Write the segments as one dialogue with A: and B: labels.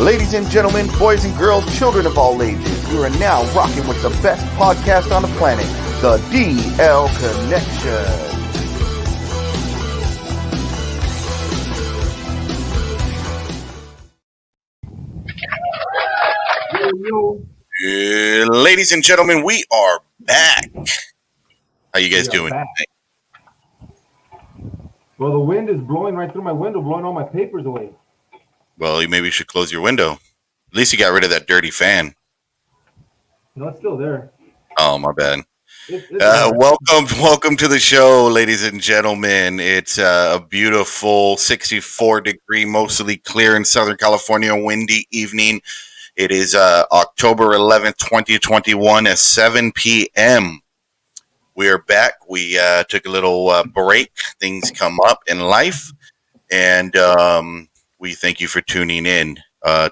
A: Ladies and gentlemen, boys and girls, children of all ages, you are now rocking with the best podcast on the planet, the DL Connection. Ladies and gentlemen, we are back. How you guys doing?
B: Well, the wind is blowing right through my window, blowing all my papers away.
A: Well, maybe you should close your window. At least you got rid of that dirty fan.
B: No, it's still there.
A: Oh, my bad. Welcome to the show, ladies and gentlemen. It's a beautiful 64-degree, mostly clear in Southern California, windy evening. It is October 11th, 2021 at 7 p.m. We are back. We took a little break. Things come up in life, and we thank you for tuning in.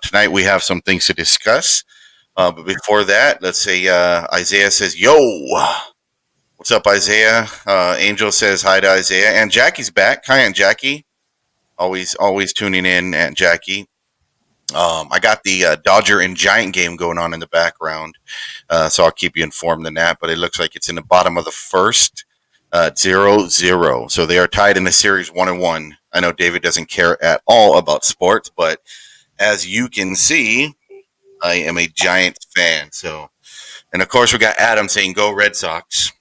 A: Tonight we have some things to discuss. But before that, let's say Isaiah says, yo. What's up, Isaiah? Angel says hi to Isaiah. And Jackie's back. Hi, Aunt Jackie. Always tuning in, Aunt Jackie. I got the Dodger and Giant game going on in the background, so I'll keep you informed on that. But it looks like it's in the bottom of the first, 0-0. So they are tied in the series 1-1. I know David doesn't care at all about sports, but as you can see, I am a Giants fan. So, and of course, we got Adam saying "Go Red Sox."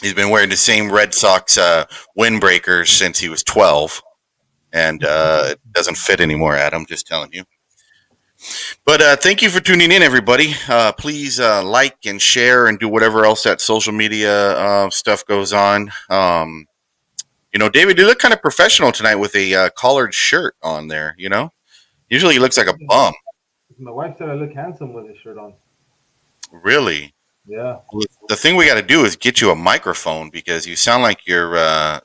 A: He's been wearing the same Red Sox windbreakers since he was 12, and it doesn't fit anymore, Adam. Just telling you. But thank you for tuning in, everybody. Please like and share and do whatever else that social media stuff goes on. David, you look kind of professional tonight with a collared shirt on there, you know? Usually he looks like a bum.
B: My wife said I look handsome with this shirt on.
A: Really?
B: Yeah.
A: The thing we got to do is get you a microphone because you sound like you're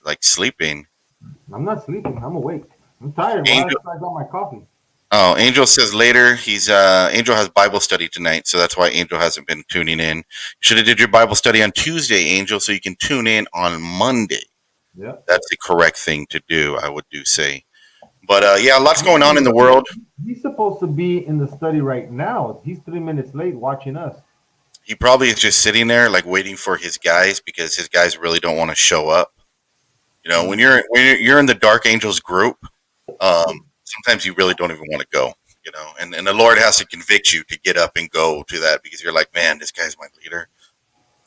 A: like sleeping.
B: I'm not sleeping. I'm awake. I'm tired. I got my coffee.
A: Oh, Angel says later Angel has Bible study tonight, so that's why Angel hasn't been tuning in. You should have did your Bible study on Tuesday, Angel, so you can tune in on Monday.
B: Yeah,
A: that's the correct thing to do, I would say. But yeah, lots going on in the world.
B: He's supposed to be in the study right now. He's 3 minutes late watching us.
A: He probably is just sitting there, like waiting for his guys because his guys really don't want to show up. You know, when you're in the Dark Angels group. Sometimes you really don't even want to go, you know, and the Lord has to convict you to get up and go to that because you're like, man, this guy's my leader.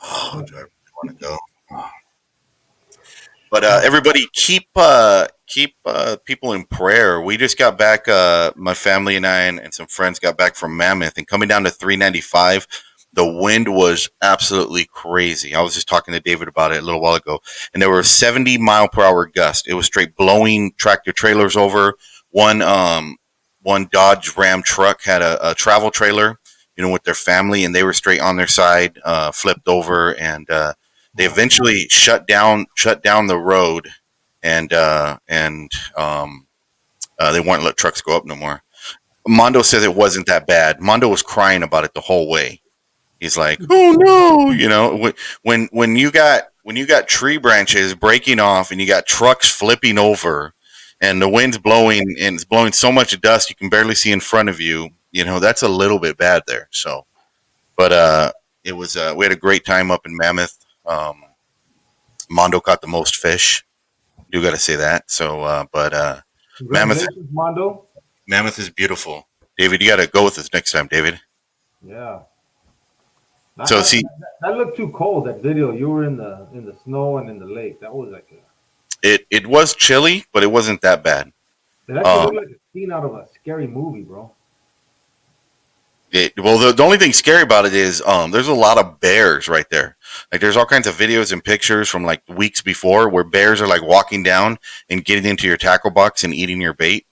A: Oh, do I really want to go? Oh. But everybody keep people in prayer. We just got back, my family and I and some friends got back from Mammoth and coming down to 395. The wind was absolutely crazy. I was just talking to David about it a little while ago, and there were 70-mile-per-hour gusts. It was straight blowing tractor trailers over. One Dodge Ram truck had a travel trailer, you know, with their family, and they were straight on their side, flipped over, and they eventually shut down the road, and they wouldn't let trucks go up no more. Mondo said it wasn't that bad. Mondo was crying about it the whole way. He's like, "Oh no!" You know, when you got tree branches breaking off and you got trucks flipping over. And the wind's blowing, and it's blowing so much dust you can barely see in front of you. You know, that's a little bit bad there. So, but it was we had a great time up in Mammoth. Mondo caught the most fish. You got to say that. So, but Mammoth is beautiful. David, you got to go with us next time, David.
B: Yeah.
A: That
B: looked too cold. That video, you were in the snow and in the lake. That was like
A: It was chilly, but it wasn't that bad.
B: It actually looked like a scene out of a scary movie, bro.
A: The only thing scary about it is there's a lot of bears right there. Like there's all kinds of videos and pictures from like weeks before where bears are like walking down and getting into your tackle box and eating your bait.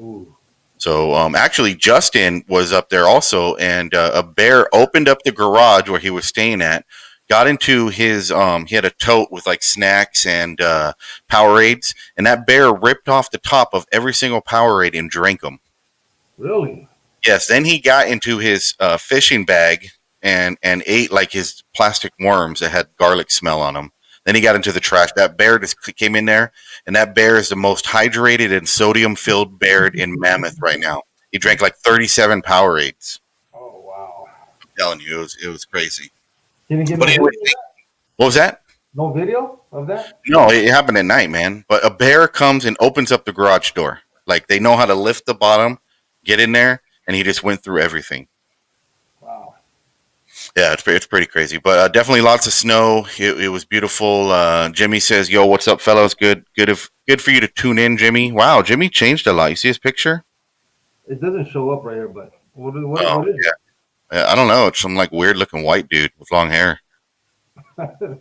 B: Ooh.
A: So actually Justin was up there also, and a bear opened up the garage where he was staying at. Got into his, he had a tote with like snacks and Powerades, and that bear ripped off the top of every single Powerade and drank them.
B: Really?
A: Yes. Then he got into his fishing bag and ate like his plastic worms that had garlic smell on them. Then he got into the trash. That bear just came in there, and that bear is the most hydrated and sodium-filled bear in Mammoth right now. He drank like 37 Powerades.
B: Oh wow.
A: I'm telling you, it was crazy.
B: Can you get
A: But
B: no
A: anyway,
B: video of that?
A: what was that?
B: No video of that?
A: No, it happened at night, man. But a bear comes and opens up the garage door. Like they know how to lift the bottom, get in there, and he just went through everything.
B: Wow.
A: Yeah, it's pretty crazy, but definitely lots of snow. It was beautiful. Jimmy says, "Yo, what's up, fellows? Good for you to tune in, Jimmy. Wow, Jimmy changed a lot. You see his picture?
B: It doesn't show up right here, but
A: Oh,
B: what is
A: yeah. I don't know. It's some like weird looking white dude with long hair.
B: it?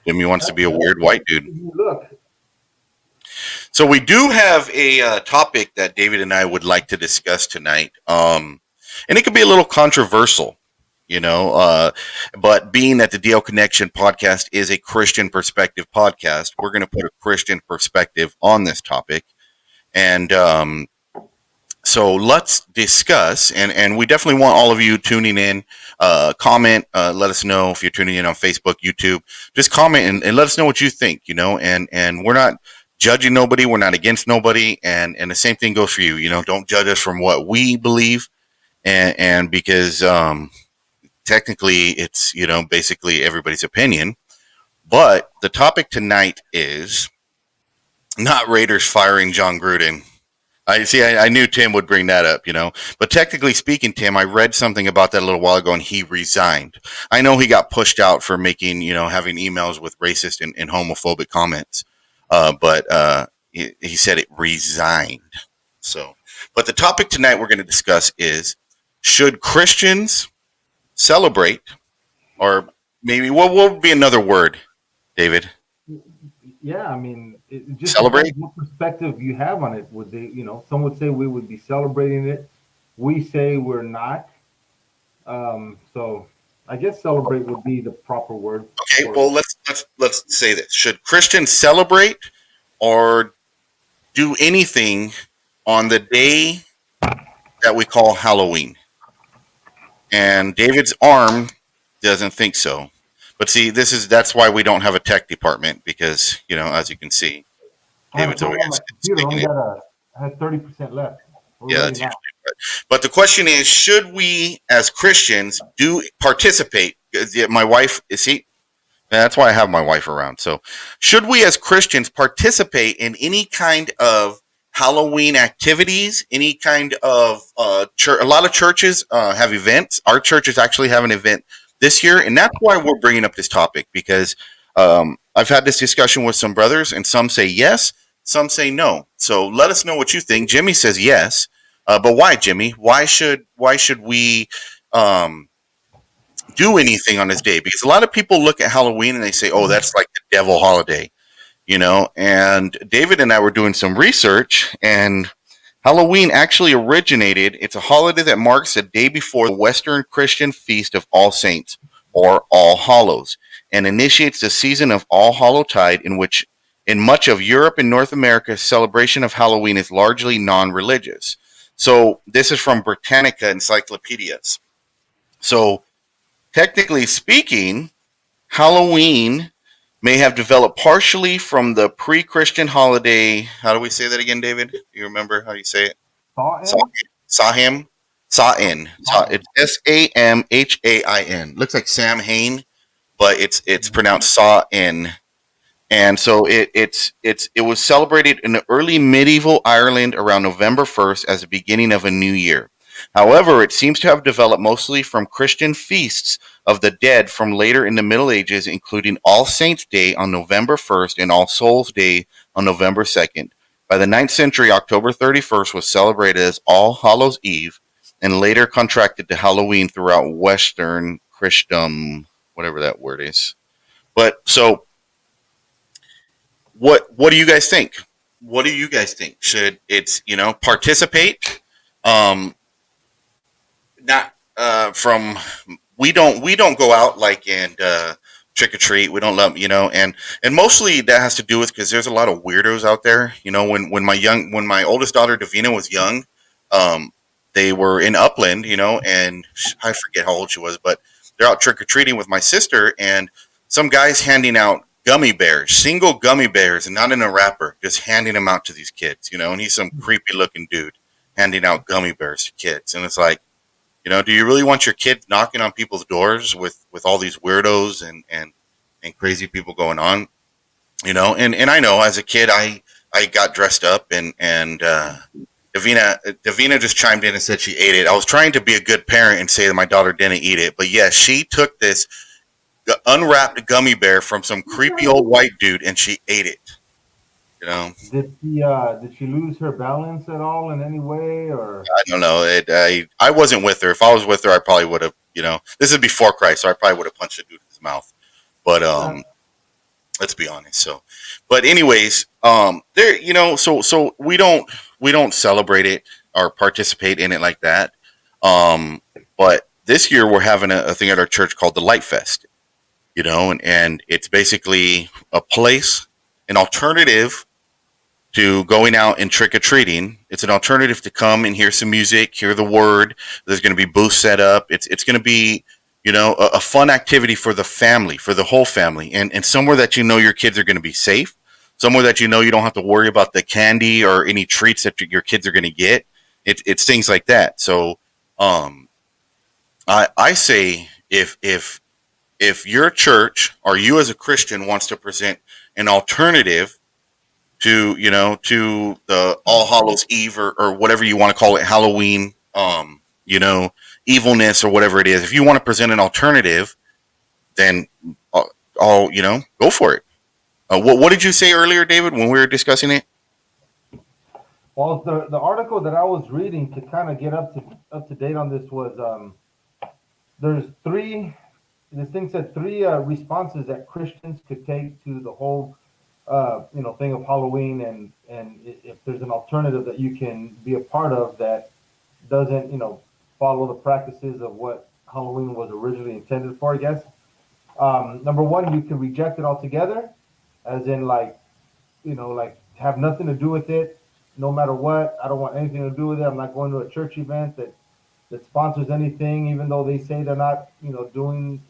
A: Jimmy wants to be a weird white dude.
B: Look,
A: So we do have a topic that David and I would like to discuss tonight, and it could be a little controversial, you know. But being that the DL Connection podcast is a Christian perspective podcast, we're going to put a Christian perspective on this topic, and so let's discuss. And we definitely want all of you tuning in. Comment, let us know if you're tuning in on Facebook, YouTube. Just comment and let us know what you think. You know, and we're not judging nobody. We're not against nobody. And the same thing goes for you. You know, don't judge us from what we believe. And because technically it's, you know, basically everybody's opinion. But the topic tonight is not Raiders firing John Gruden. I see. I knew Tim would bring that up, you know. But technically speaking, Tim, I read something about that a little while ago, and he resigned. I know he got pushed out for making, you know, having emails with racist and homophobic comments, but he said it resigned. So, but the topic tonight we're going to discuss is: should Christians celebrate, or maybe what would be another word, David?
B: yeah, I mean, it just depends
A: Celebrate?
B: what perspective you have on it. Would they, some would say we would be celebrating it. We say we're not. So I guess celebrate would be the proper word
A: Okay.
B: for it.
A: Well, let's say this: should Christians celebrate or do anything on the day that we call Halloween? And David's arm doesn't think so. But see, that's why we don't have a tech department because, you know, as you can see,
B: I have
A: David's
B: to
A: over
B: turn
A: here
B: on my computer.
A: sticking
B: Only
A: it.
B: got I had 30% left. We're
A: Yeah,
B: ready
A: that's
B: now.
A: usually right. But the question is, should we as Christians do participate? My wife is he. That's why I have my wife around. So, should we as Christians participate in any kind of Halloween activities? Any kind of church? A lot of churches have events. Our churches actually have an event this year, and that's why we're bringing up this topic because I've had this discussion with some brothers, and some say yes, some say no. So, let us know what you think. Jimmy says yes, but why, Jimmy? Why should we? Do anything on this day because a lot of people look at Halloween and they say, "Oh, that's like the devil holiday," you know. And David and I were doing some research, and Halloween actually originated. It's a holiday that marks the day before the Western Christian feast of All Saints or All Hallows, and initiates the season of All Hallowtide, in which, in much of Europe and North America, celebration of Halloween is largely non-religious. So this is from Britannica Encyclopedias. So technically speaking, Halloween may have developed partially from the pre-Christian holiday. How do we say that again, David? Do you remember how you say it?
B: Saw
A: Sa-
B: in?
A: Sahim? Sa'in.
B: Saw in.
A: It's Samhain. Looks like Sam Hain, but it's pronounced Sa'in. And so it was celebrated in the early medieval Ireland around November 1st as the beginning of a new year. However, it seems to have developed mostly from Christian feasts of the dead from later in the Middle Ages, including All Saints' Day on November 1st and All Souls' Day on November 2nd. By the ninth century, October 31st was celebrated as All Hallows' Eve and later contracted to Halloween throughout Western Christendom, whatever that word is. But so what do you guys think? What do you guys think? Should it's participate? Um, not from we don't go out like and trick or treat. We don't love and mostly that has to do with because there's a lot of weirdos out there. You know, when my oldest daughter Davina was young, um, they were in Upland, and I forget how old she was, but they're out trick or treating with my sister, and some guys handing out gummy bears, single gummy bears, and not in a wrapper, just handing them out to these kids, and he's some creepy looking dude. handing out gummy bears to kids, and it's like, do you really want your kid knocking on people's doors with all these weirdos and crazy people going on? And I know as a kid I got dressed up and Davina just chimed in and said she ate it. I was trying to be a good parent and say that my daughter didn't eat it, but yes, she took this unwrapped gummy bear from some creepy old white dude and she ate it. You know,
B: Did she lose her balance at all in any way, or?
A: I don't know. I wasn't with her. If I was with her, I probably would have. This is before Christ, so I probably would have punched the dude in his mouth. But let's be honest. So, but anyways, there, so we don't celebrate it or participate in it like that. But this year we're having a thing at our church called the Light Fest. And it's basically a place, an alternative to going out and trick or treating. It's an alternative to come and hear some music, hear the word. There's going to be booths set up. It's going to be, a fun activity for the family, for the whole family, and somewhere that your kids are going to be safe, somewhere that you don't have to worry about the candy or any treats that your kids are going to get. It's things like that. So, I say if your church or you as a Christian wants to present an alternative to the All Hallows Eve or whatever you want to call it, Halloween, you know, evilness or whatever it is. If you want to present an alternative, then go for it. What did you say earlier, David, when we were discussing it?
B: Well, the article that I was reading to kind of get up to date on this was there's three. This thing said three responses that Christians could take to the whole thing of Halloween, and if there's an alternative that you can be a part of that doesn't follow the practices of what Halloween was originally intended for, I guess. Number one, you can reject it altogether, as in like have nothing to do with it, no matter what. I don't want anything to do with it. I'm not going to a church event that sponsors anything, even though they say they're not, doing,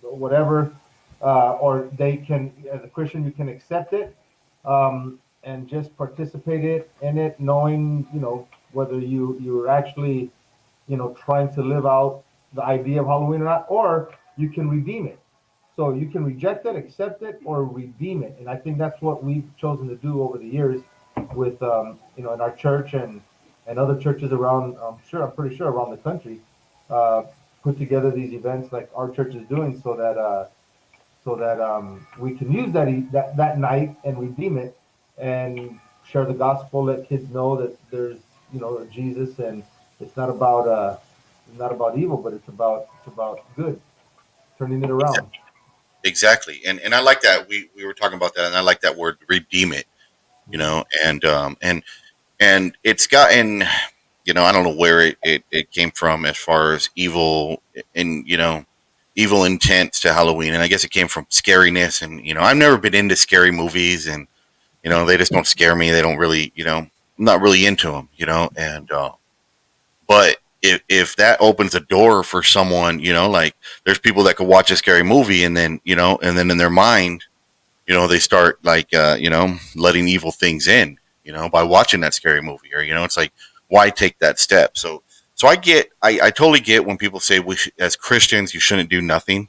B: whatever. Or they can, as a Christian, you can accept it and just participate in it, knowing, whether you're actually, trying to live out the idea of Halloween or not, or you can redeem it. So you can reject it, accept it, or redeem it. And I think that's what we've chosen to do over the years with, in our church and other churches around, I'm pretty sure around the country, uh, put together these events like our church is doing so that we can use that night and redeem it and share the gospel, let kids know that there's Jesus, and it's not about evil, but it's about good, turning it around.
A: Exactly, and I like that we were talking about that, and I like that word redeem it.
B: Hmm.
A: And it's gotten, I don't know where it came from as far as evil and evil intents to Halloween, and I guess it came from scariness, and I've never been into scary movies, and they just don't scare me. They don't really, I'm not really into them, and but if that opens a door for someone, like there's people that could watch a scary movie and then and then in their mind, they start like letting evil things in, by watching that scary movie, or it's like, why take that step? So I totally get when people say as Christians you shouldn't do nothing.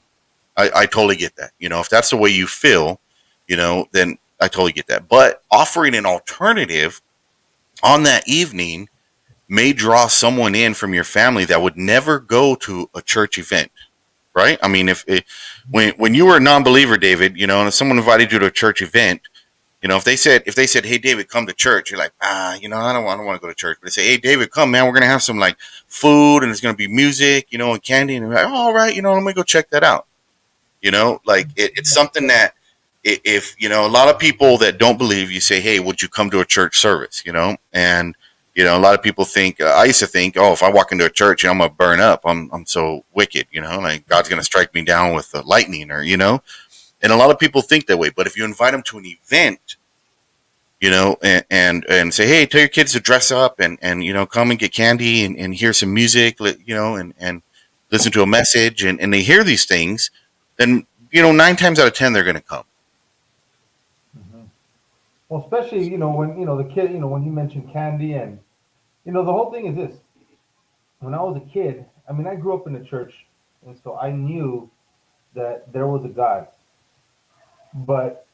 A: I totally get that. If that's the way you feel, then I totally get that. But offering an alternative on that evening may draw someone in from your family that would never go to a church event, right? I mean, when you were a non-believer, David, and if someone invited you to a church event, if they said, "Hey, David, come to church," you're like, I don't want to go to church. But they say, "Hey, David, come, man, we're gonna have some like food, and there's gonna be music, and candy," and you're like, "Oh, all right, let me go check that out." Like it's something that if a lot of people that don't believe, you say, "Hey, would you come to a church service?" And a lot of people think, I used to think, oh, if I walk into a church, I'm gonna burn up. I'm so wicked, like God's gonna strike me down with the lightning, or and a lot of people think that way. But if you invite them to an event, and say, hey, tell your kids to dress up and come and get candy and hear some music, and listen to a message, and they hear these things, then 9 times out of 10 they're going to come.
B: Hmm. Well, especially when the kid, when you mentioned candy, The whole thing is this: when I was a kid, I mean, I grew up in the church, and so I knew that there was a God. But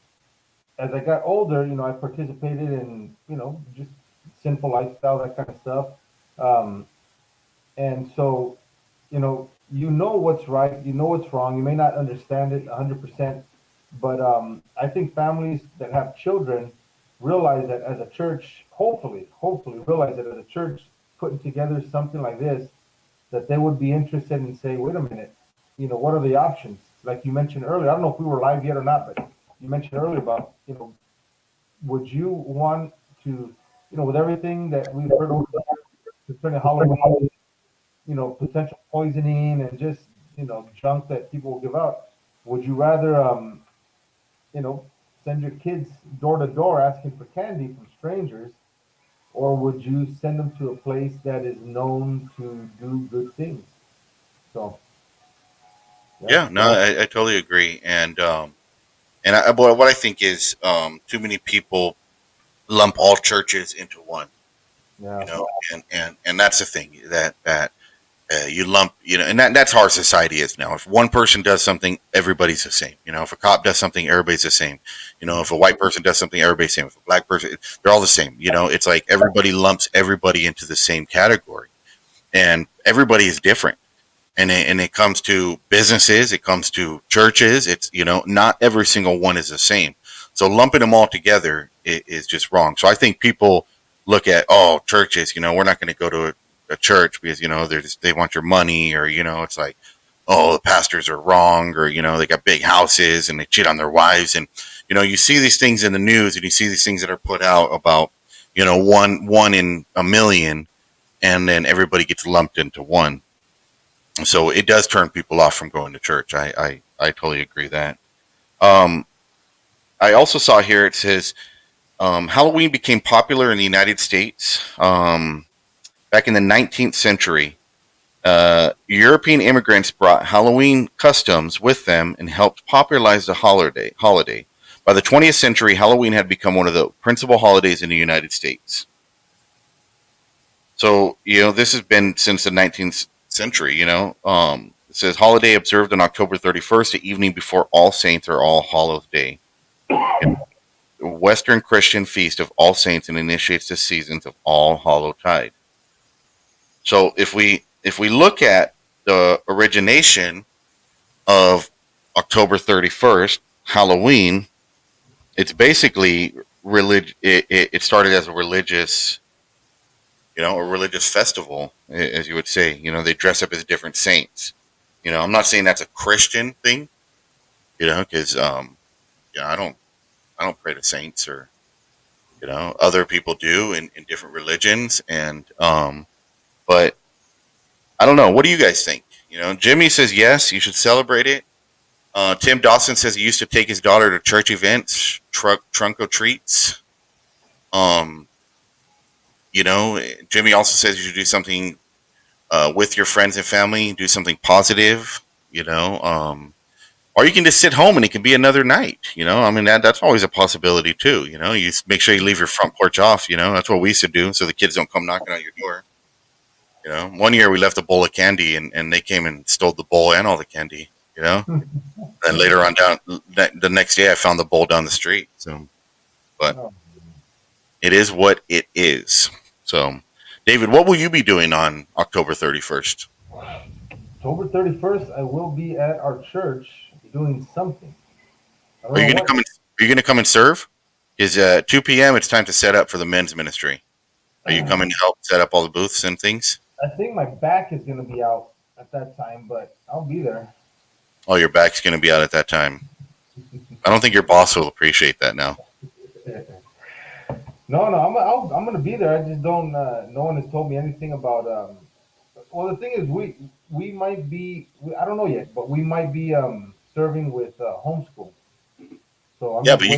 B: as I got older, I participated in, just sinful lifestyle, that kind of stuff. Um, and so, you know what's right, you know what's wrong. You may not understand it 100%, but I think families that have children realize that as a church, hopefully realize that as a church putting together something like this, that they would be interested in saying, wait a minute, what are the options? Like you mentioned earlier, I don't know if we were live yet or not, but you mentioned earlier about, would you want to, with everything that we've heard over the years concerning Halloween, potential poisoning and just, junk that people will give out, would you rather, you know, send your kids door to door asking for candy from strangers, or would you send them to a place that is known to do good things? So, yeah,
A: Yeah, no, I totally agree. And but what I think is too many people lump all churches into one. You
B: yeah,
A: know, and that's the thing that you lump, and that's how our society is now. If one person does something, everybody's the same. If a cop does something, everybody's the same. If a white person does something, everybody's the same. If a black person, they're all the same. It's like everybody lumps everybody into the same category, and everybody is different. And it comes to businesses, it comes to churches. It's not every single one is the same. So lumping them all together is just wrong. So I think people look at, churches. We're not going to go to a church because they want your money, or it's like, the pastors are wrong, or they got big houses and they cheat on their wives. And you see these things in the news, and you see these things that are put out about one in a million, and then everybody gets lumped into one. So it does turn people off from going to church. I totally agree that. Um, I also saw here it says Halloween became popular in the United States back in the 19th century. European immigrants brought Halloween customs with them and helped popularize the holiday. By the 20th century, Halloween had become one of the principal holidays in the United States. So, this has been since the 19th century, it says holiday observed on October 31st, the evening before All Saints or All Hallows Day. Western Christian feast of All Saints and initiates the seasons of All Hallow Tide. So if we look at the origination of October 31st, Halloween, it's basically it started as a religious festival, as you would say. They dress up as different saints. I'm not saying that's a Christian thing, because I don't pray to saints, or other people do in different religions, and but I don't know. What do you guys think? Jimmy says yes, you should celebrate it. Tim Dawson says he used to take his daughter to church events, trunk or treats. Um, Jimmy also says you should do something with your friends and family, do something positive, or you can just sit home and it can be another night. I mean, that's always a possibility too. You make sure you leave your front porch off. That's what we used to do, so the kids don't come knocking on your door. One year we left a bowl of candy, and they came and stole the bowl and all the candy. And later on down the next day, I found the bowl down the street. So, but
B: oh,
A: it is what it is. So, David, what will you be doing on October 31st?
B: October 31st, I will be at our church doing something. I don't
A: Are you
B: know
A: going to
B: what.
A: come and serve? Is 2 p.m. It's time to set up for the men's ministry. Are you coming to help set up all the booths and things?
B: I think my back is going to be out at that time, but I'll be there.
A: Oh, your back's going to be out at that time. I don't think your boss will appreciate that now.
B: No, no, I'm going to be there. I just don't. No one has told me anything about. Well, the thing is, we might be. I don't know yet, but we might be serving with homeschool. So I'm
A: Yeah,
B: just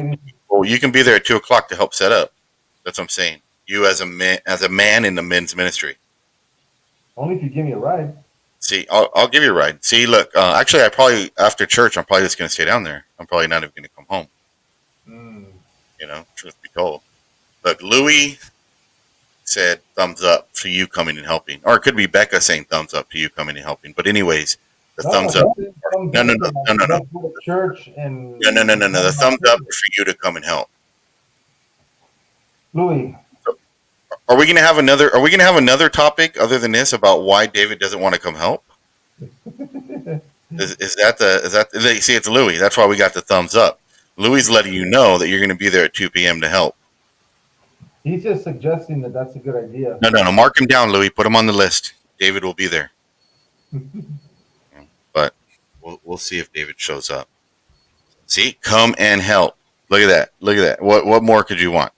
A: but
B: waiting.
A: you can be there at 2 o'clock to help set up. That's what I'm saying. You as a man in the men's ministry.
B: Only if you give me a ride.
A: See, I'll give you a ride. See, look, actually, I probably after church, I'm probably just going to stay down there. I'm probably not even going to come home.
B: Mm.
A: Truth be told. Look, Louis said thumbs up to you coming and helping, or it could be Becca saying thumbs up to you coming and helping. But anyways, the
B: No,
A: thumbs
B: he
A: up.
B: said thumbs
A: No, no,
B: up
A: no,
B: to like
A: no, no, no,
B: let's go to church
A: no, no, no,
B: and
A: no, no. The
B: handle our
A: thumbs up
B: business.
A: is for you to come and help.
B: Louis,
A: So, are we going to have another? Are we going to have another topic other than this about why David doesn't want to come help? Is that the is that you see? It's Louis. That's why we got the thumbs up. Louis is letting you know that you're going to be there at 2 p.m. to help.
B: he's just suggesting that that's a good idea.
A: No, no, no. Mark him down, Louis. Put him on the list. David will be there. But we'll see if David shows up. See, come and help. Look at that. Look at that. What more could you want?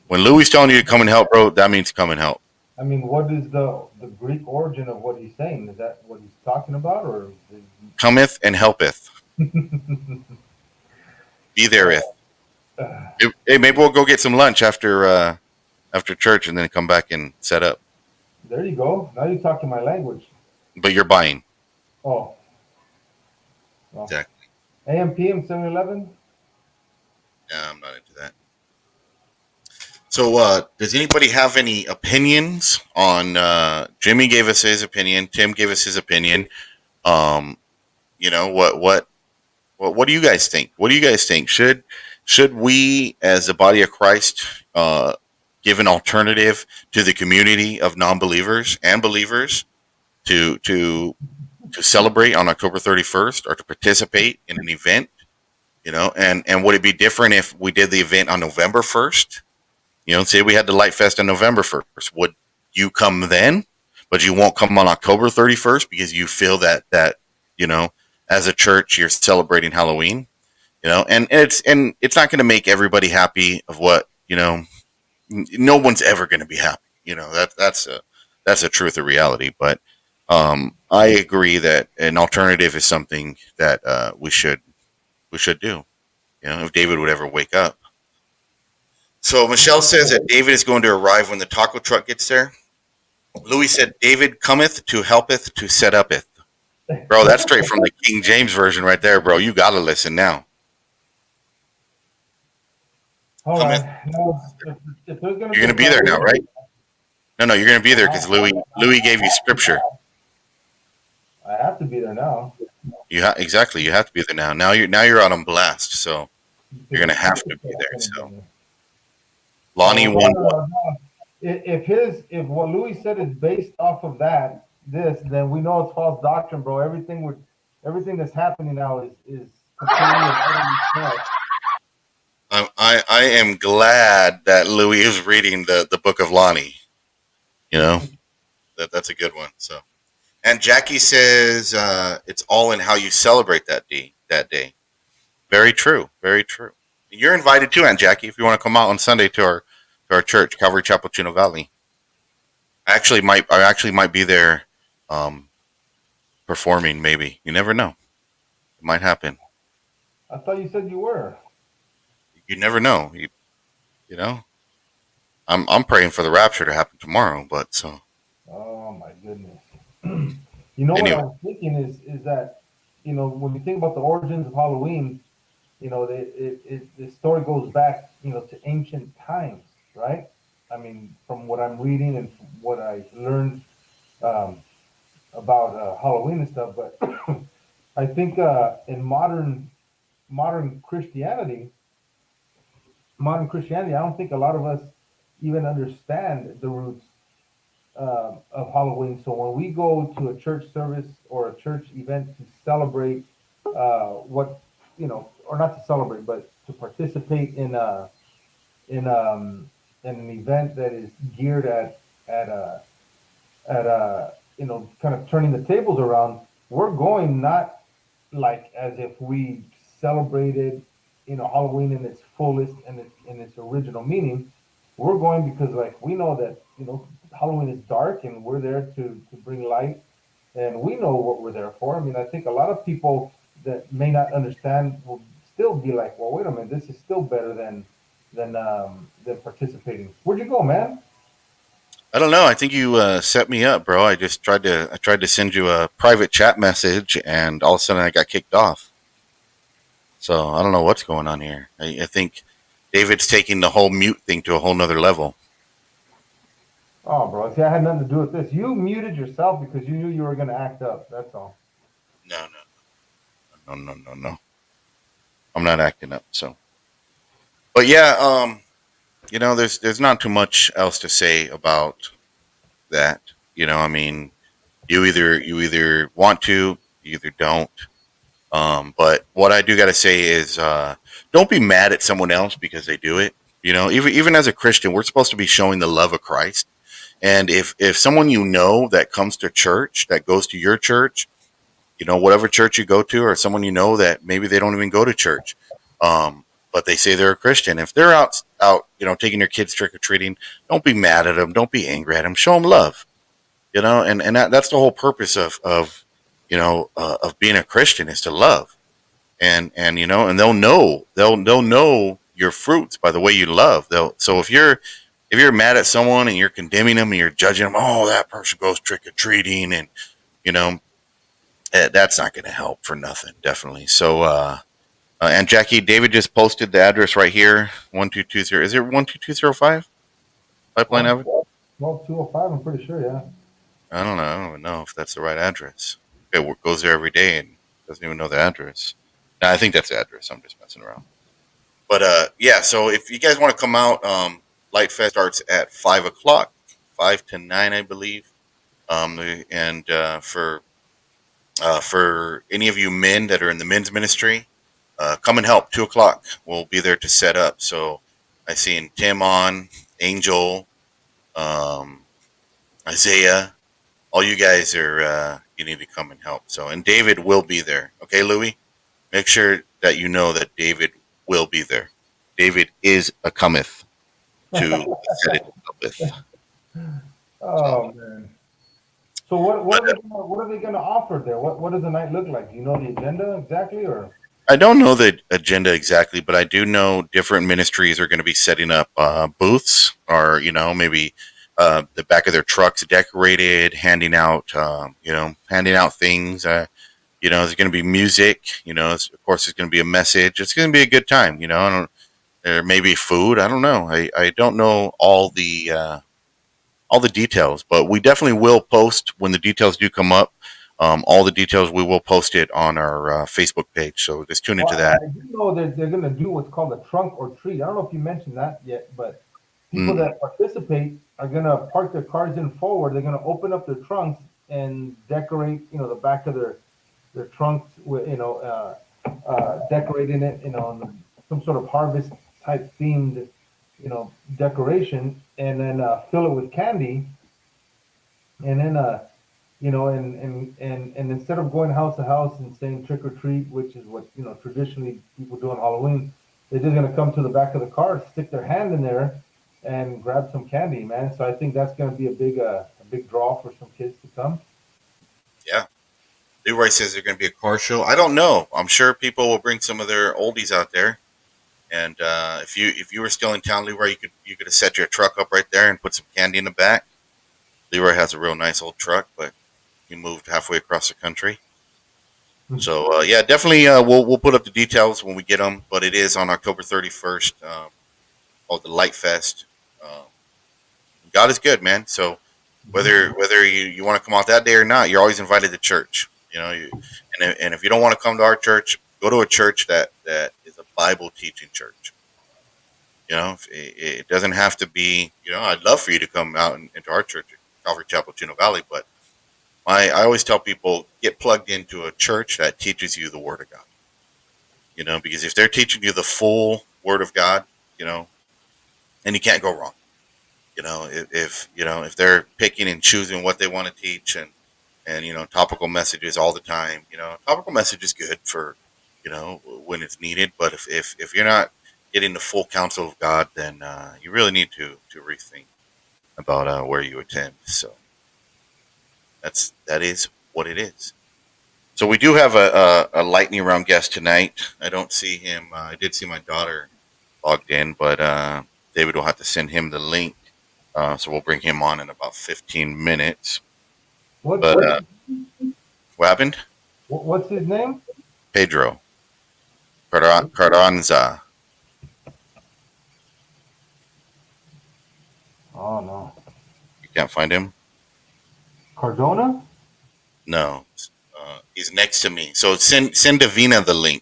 A: When Louis telling you to come and help, bro, that means come and help.
B: I mean, what is the Greek origin of what he's saying? Is that what he's talking about, or?
A: Cometh and helpeth. Be thereth. Hey, maybe we'll go get some lunch after church and then come back and set up.
B: There you go. Now you're talking my language.
A: But you're buying.
B: Oh, well.
A: Exactly.
B: AM, PM, 7-Eleven?
A: Yeah, I'm not into that. So, does anybody have any opinions on? Jimmy gave us his opinion. Tim gave us his opinion. You know what do you guys think? What do you guys think? Should we, as a body of Christ, give an alternative to the community of non-believers and believers to celebrate on October 31st or to participate in an event? You know, and would it be different if we did the event on November 1st? You know, say we had the Light Fest on November 1st. Would you come then, but you won't come on October 31st because you feel that you know, as a church you're celebrating Halloween? You know, and it's not going to make everybody happy. Of what, you know, no one's ever going to be happy. You know, that's a truth of reality. But I agree that an alternative is something that we should do. You know, if David would ever wake up. So Michelle says that David is going to arrive when the taco truck gets there. Louis said, David cometh to helpeth to set upeth. Bro, that's straight from the King James version right there, bro. You got to listen now.
B: Hold
A: Cometh.
B: on. No, if there's gonna
A: You're going to be there now, right? No, you're going to be there because Louis gave you scripture.
B: I have to be there now.
A: Exactly. You have to be there now. Now you're out on blast, so you're going to have to be there. So Lonny won.
B: If what Louis said is based off of then we know it's false doctrine, bro. Everything that's happening now is completely and utterly false.
A: I am glad that Louis is reading the book of Lonny. You know, that's a good one. So, and Jackie says it's all in how you celebrate that day. Very true. Very true. You're invited too, Aunt Jackie, if you want to come out on Sunday to our church, Calvary Chapel, Chino Valley. I actually might be there, performing. Maybe, you never know. It might happen.
B: I thought you said you were.
A: You never know. You know. I'm praying for the rapture to happen tomorrow, but so.
B: Oh my goodness. You know
A: Anyway.
B: what I was thinking is that, you know, when you think about the origins of Halloween, you know, the story goes back, you know, to ancient times, right? I mean, from what I'm reading and from what I learned um, about Halloween and stuff, but I think in modern Christianity, I don't think a lot of us even understand the roots of Halloween. So when we go to a church service or a church event to celebrate what, you know, or not to celebrate, but to participate in in an event that is geared at you know, kind of turning the tables around, we're going not like as if we celebrated, you know, Halloween in its fullest and in its original meaning. We're going because like we know that, you know, Halloween is dark and we're there to bring light, and we know what we're there for. I mean, I think a lot of people that may not understand will still be like, well, wait a minute, this is still better than participating. Where'd you go, man?
A: I don't know. I think you set me up, bro. I tried to send you a private chat message, and all of a sudden I got kicked off. So I don't know what's going on here. I think David's taking the whole mute thing to a whole nother level.
B: Oh, bro. See, I had nothing to do with this. You muted yourself because you knew you were going to act up. That's all.
A: No, no. I'm not acting up. So, but yeah, there's not too much else to say about that. I mean, you either want to, you either don't. But what I do got to say is, don't be mad at someone else because they do it. Even as a Christian, we're supposed to be showing the love of Christ. And if someone that comes to church, that goes to your church, whatever church you go to, or someone that maybe they don't even go to church, but they say they're a Christian. If they're out, taking their kids trick or treating, don't be mad at them. Don't be angry at them. Show them love. And that's the whole purpose of being a Christian is to love. And they'll know your fruits by the way you love. So if you're mad at someone and you're condemning them and you're judging them, oh, that person goes trick or treating, and you know that's not going to help for nothing, definitely. So, and Jackie, David just posted the address right here, 1220. Is it 12205 Pipeline Avenue?
B: 12205, I'm pretty sure, yeah.
A: I don't know. I don't even know if that's the right address. It goes there every day and doesn't even know the address. No, I think that's the address. I'm just messing around. But yeah. So if you guys want to come out, Light Fest starts at 5 o'clock, 5 to 9, I believe. And for any of you men that are in the men's ministry, come and help. 2 o'clock. We'll be there to set up. So I seen Tim on, Angel, um, Isaiah. All you guys are you need to come and help. So, and David will be there. Okay, Louis, make sure that you know that David will be there. David is a cometh to set it up with. So,
B: Oh, man. So what are they gonna offer there? What does the night look like? Do you know the agenda exactly, or?
A: I don't know the agenda exactly, but I do know different ministries are going to be setting up booths, or maybe the back of their trucks decorated, handing out things. There's going to be music. Of course, there's going to be a message. It's going to be a good time. There may be food. I don't know. I don't know all the details, but we definitely will post when the details do come up. All the details, we will post it on our Facebook page. So just tune
B: Well,
A: into that.
B: I do know that they're gonna do what's called a trunk or treat. I don't know if you mentioned that yet, but people
A: Mm,
B: that participate are gonna park their cars in forward. They're gonna open up their trunks and decorate, the back of their trunks with, decorating it, in some sort of harvest type themed, decoration, and then fill it with candy, and then and instead of going house to house and saying trick or treat, which is what traditionally people do on Halloween, they're just gonna come to the back of the car, stick their hand in there, and grab some candy, man. So I think that's gonna be a big draw for some kids to come.
A: yeah. Leroy says there's going to be a car show. I don't know. I'm sure people will bring some of their oldies out there. And if you were still in town, Leroy, you could have set your truck up right there and put some candy in the back. Leroy has a real nice old truck, but he moved halfway across the country. So yeah, definitely we'll put up the details when we get them. But it is on October 31st, called the Light Fest. Um, God is good, man. So whether you want to come out that day or not, you're always invited to church. And if you don't want to come to our church, go to a church that is a Bible teaching church. It doesn't have to be. I'd love for you to come out into our church, Calvary Chapel, Chino Valley. But I always tell people, get plugged into a church that teaches you the Word of God. Because if they're teaching you the full Word of God, you know, and you can't go wrong. If they're picking and choosing what they want to teach, and topical messages all the time, topical message is good for when it's needed. But if you're not getting the full counsel of God, then you really need to rethink about where you attend. So that is what it is. So we do have a lightning round guest tonight. I don't see him. I did see my daughter logged in, but David will have to send him the link. So we'll bring him on in about 15 minutes.
B: What
A: But
B: what's
A: what happened?
B: what's his name?
A: Pedro Carranza.
B: Oh no.
A: Can't find him.
B: Cardona?
A: No, he's next to me. So send Davina the link,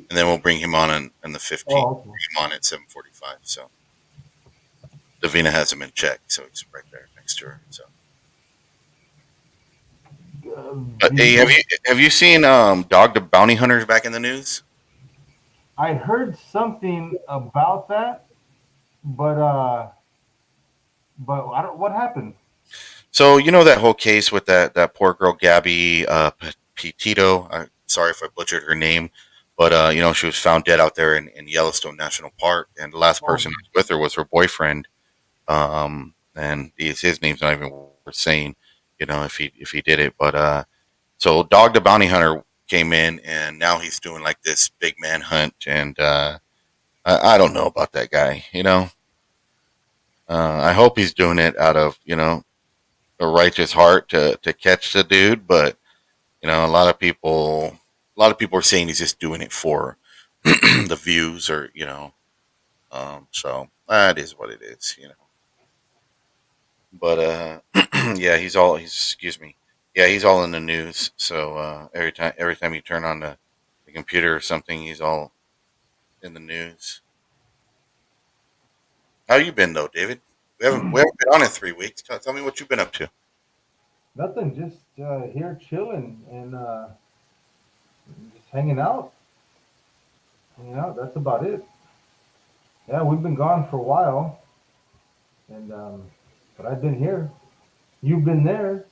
A: and then we'll bring him on the 15th.
B: Oh, okay.
A: Bring him on at 7:45. So Davina has him in check, so he's right there next to her. So, but hey,
B: Viva.
A: have you seen Dog the Bounty Hunters back in the news?
B: I heard something about that, but I don't. What happened?
A: So you know that whole case with that poor girl Gabby Petito. Sorry if I butchered her name, but she was found dead out there in Yellowstone National Park, and the last
B: Oh,
A: person who was with her was her boyfriend. And his name's not even worth saying, if he did it. But so Dog the Bounty Hunter came in, and now he's doing like this big manhunt, and I don't know about that guy. I hope he's doing it out of a righteous heart to catch the dude, but a lot of people are saying he's just doing it for the views, or so that is what it is. But yeah, he's excuse me. Yeah, he's all in the news. So every time you turn on the computer or something, he's all in the news. How you been though, David? We haven't been on in 3 weeks. Tell me what you've been up to.
B: nothing. Just here chilling and just hanging out. Hanging out. That's about it. Yeah, we've been gone for a while, and but I've been here. You've been there.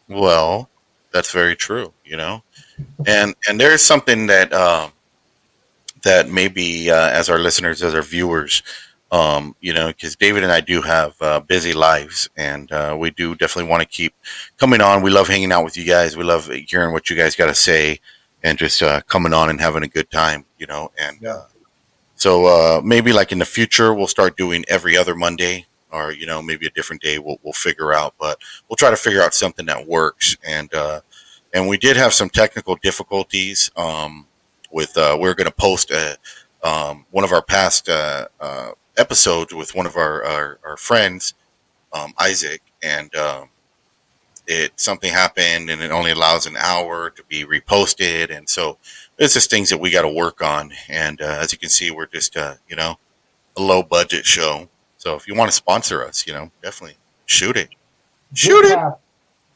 A: Well, that's very true. And there's something that maybe as our listeners, as our viewers, because David and I do have busy lives, and we do definitely want to keep coming on. We love hanging out with you guys. We love hearing what you guys got to say, and just coming on and having a good time. And
B: Yeah.
A: so maybe like in the future, we'll start doing every other Monday, or maybe a different day. We'll figure out, but we'll try to figure out something that works. And we did have some technical difficulties. With we're going to post one of our past episodes with one of our friends, Isaac, and it something happened, and it only allows an hour to be reposted, and so it's just things that we got to work on. And as you can see, we're just a low budget show. So if you want to sponsor us, definitely shoot it,
B: This
A: shoot it.
B: half,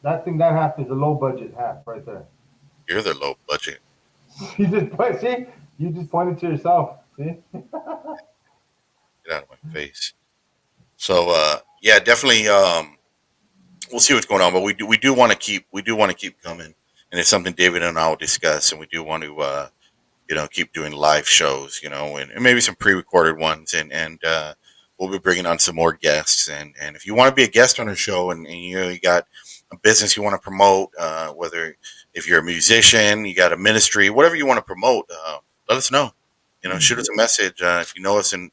B: that half is a low budget half right there.
A: You're the low budget.
B: See, you just pointed to yourself. See,
A: Get out of my face. So yeah, definitely. We'll see what's going on, but we do want to keep coming, and it's something David and I will discuss, and we do want to keep doing live shows, and maybe some pre-recorded ones, and we'll be bringing on some more guests, and if you want to be a guest on our show, and you got a business you want to promote, whether if you're a musician, you got a ministry, whatever you want to promote, let us know. Shoot us a message if you know us in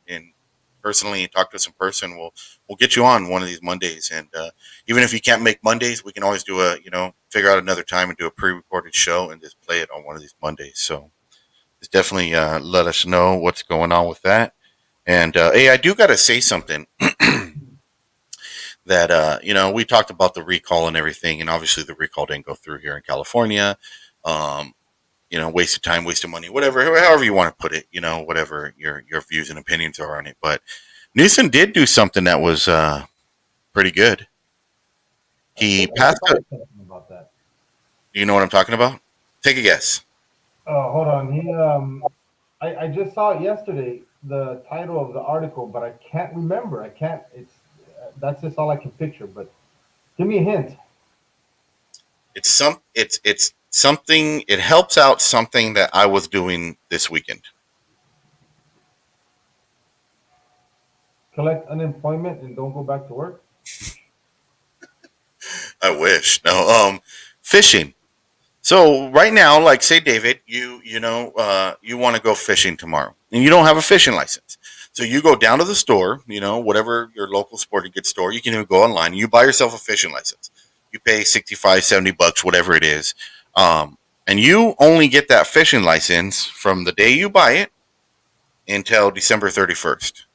A: personally, talk to us in person. We'll get you on one of these Mondays, and even if you can't make Mondays, we can always do figure out another time and do a pre-recorded show and just play it on one of these Mondays. So just definitely let us know what's going on with that. And hey, I do got to say something that we talked about the recall and everything, and obviously the recall didn't go through here in California. Um, wasted time, wasted money, whatever, however you want to put it, whatever your views and opinions are on it. But Newsom did do something that was pretty good. He
B: I
A: passed
B: saw
A: a.
B: something about that.
A: Do you know what I'm talking about? Take a guess.
B: Oh, hold on. I just saw it yesterday. The title of the article, but I can't remember. I can't. It's that's just all I can picture. But give me a hint.
A: It's something. It helps out something that I was doing this weekend.
B: Collect unemployment and don't go back to work.
A: I wish. No, fishing. So right now, like say David, you want to go fishing tomorrow, and you don't have a fishing license. So you go down to the store, whatever your local sporting goods store. You can even go online and you buy yourself a fishing license. You pay 65, $70, whatever it is, and you only get that fishing license from the day you buy it until December 31st.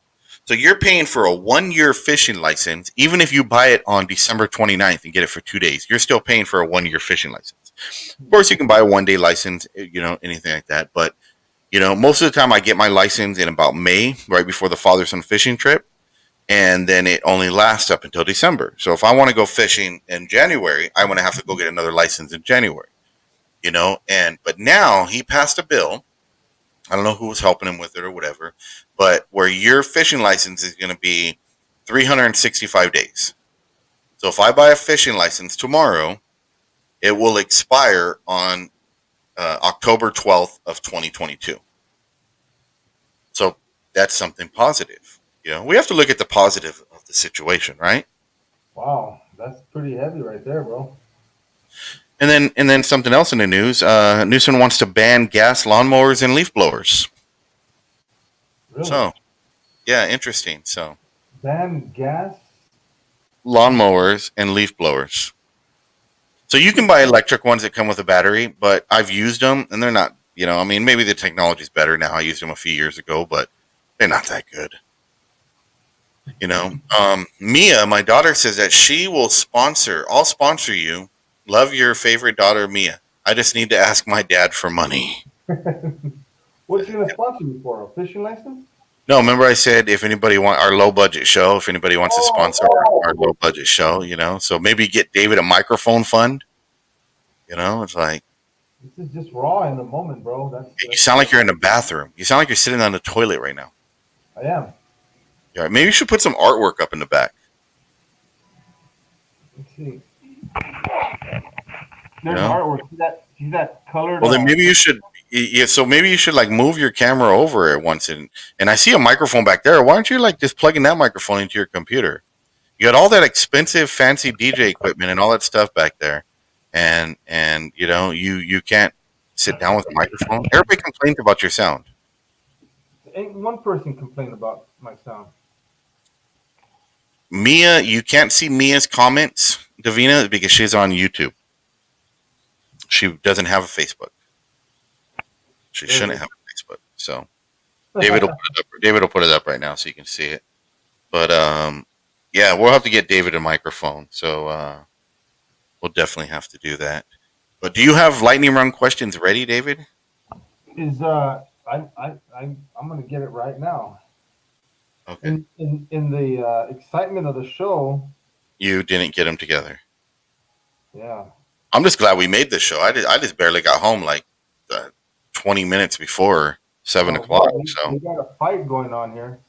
A: So you're paying for a 1 year fishing license, even if you buy it on December 29th and get it for 2 days. You're still paying for a 1 year fishing license. Of course, you can buy a 1 day license, anything like that. But most of the time, I get my license in about May, right before the father son fishing trip, and then it only lasts up until December. So if I want to go fishing in January, I'm going to have to go get another license in January. And but now he passed a bill. I don't know who was helping him with it or whatever, but where your fishing license is going to be 365 days. So if I buy a fishing license tomorrow, it will expire on October 12th of 2022. So that's something positive. We have to look at the positive of the situation, right?
B: Wow, that's pretty heavy right there, bro.
A: And then something else in the news. Newsom wants to ban gas lawnmowers and leaf blowers.
B: Really?
A: So yeah, interesting. So
B: Ban gas?
A: lawnmowers and leaf blowers. So you can buy electric ones that come with a battery, but I've used them and they're not. I mean, maybe the technology's better now. I used them a few years ago, but they're not that good. Mia, my daughter, says that she will sponsor. I'll sponsor you. Love your favorite daughter, Mia. I just need to ask my dad for money.
B: What you gonna sponsor me for? A fishing license?
A: No, remember I said if anybody want our low budget show, if anybody wants to
B: Oh,
A: sponsor our
B: oh,
A: low budget show, so maybe get David a microphone fund. It's like
B: this is just raw in the moment, bro.
A: you
B: That's
A: sound like you're in the bathroom. You sound like you're sitting on the toilet right now.
B: I am.
A: Yeah, maybe you should put some artwork up in the back.
B: Let's see.
A: You
B: There's
A: know.
B: artwork. See that colored.
A: Well, then maybe you should. Yeah, so maybe you should like move your camera over at once, and I see a microphone back there. Why aren't you like just plugging that microphone into your computer? You got all that expensive, fancy DJ equipment and all that stuff back there, and you can't sit down with a microphone. Everybody complains about your sound.
B: Ain't one person complained about my sound.
A: Mia, you can't see Mia's comments, Davina, because she's on YouTube. She doesn't have a Facebook. She shouldn't
B: Really?
A: have a Facebook. So David will put it up right now so you can see it. But yeah, we'll have to get David a microphone. So we'll definitely have to do that. But do you have lightning round questions ready, David?
B: Is I'm gonna get it right now.
A: Okay.
B: In the excitement of the show,
A: You didn't get them together.
B: yeah.
A: I'm just glad we made this show. I just barely got home like 20 minutes before 7
B: Oh,
A: o'clock.
B: we
A: So
B: got a fight going on here.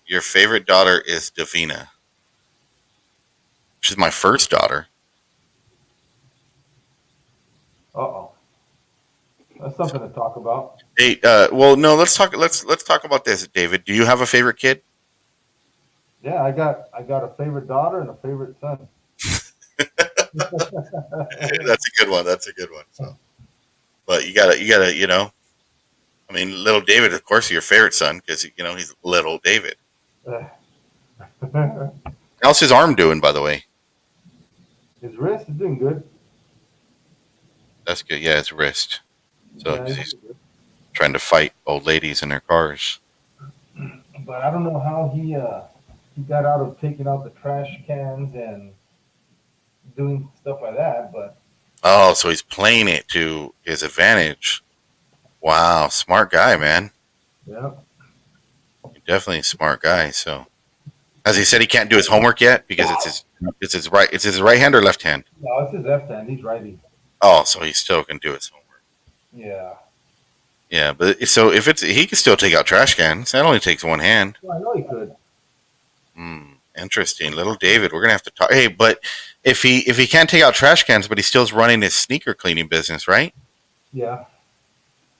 A: your favorite daughter is Davina. She's my first daughter.
B: Uh oh, that's something to talk about.
A: Hey, well, no, let's talk about this, David. Do you have a favorite kid?
B: Yeah, I got a favorite daughter and a favorite son.
A: That's a good one. That's a good one. So, but you gotta. I mean, little David, of course, your favorite son because he's little David. How's his arm doing, by the way?
B: His wrist is doing good.
A: That's good. Yeah, his wrist. So
B: Yeah,
A: 'cause
B: he's
A: he's
B: doing good.
A: trying to fight old ladies in their cars.
B: But I don't know how he got out of taking out the trash cans and doing stuff like that. But
A: Oh, so he's playing it to his advantage. Wow, smart guy, man.
B: yeah,
A: Definitely a smart guy. So, as he said, he can't do his homework yet because it's his right hand or left hand.
B: no, it's his left hand. He's righty.
A: Oh, so he still can do his homework.
B: Yeah,
A: Yeah, but so if he can still take out trash cans. That only takes one hand.
B: well, I know he could.
A: Interesting, little David. We're gonna have to talk. Hey, but if he can't take out trash cans, but he still's running his sneaker cleaning business, right?
B: Yeah,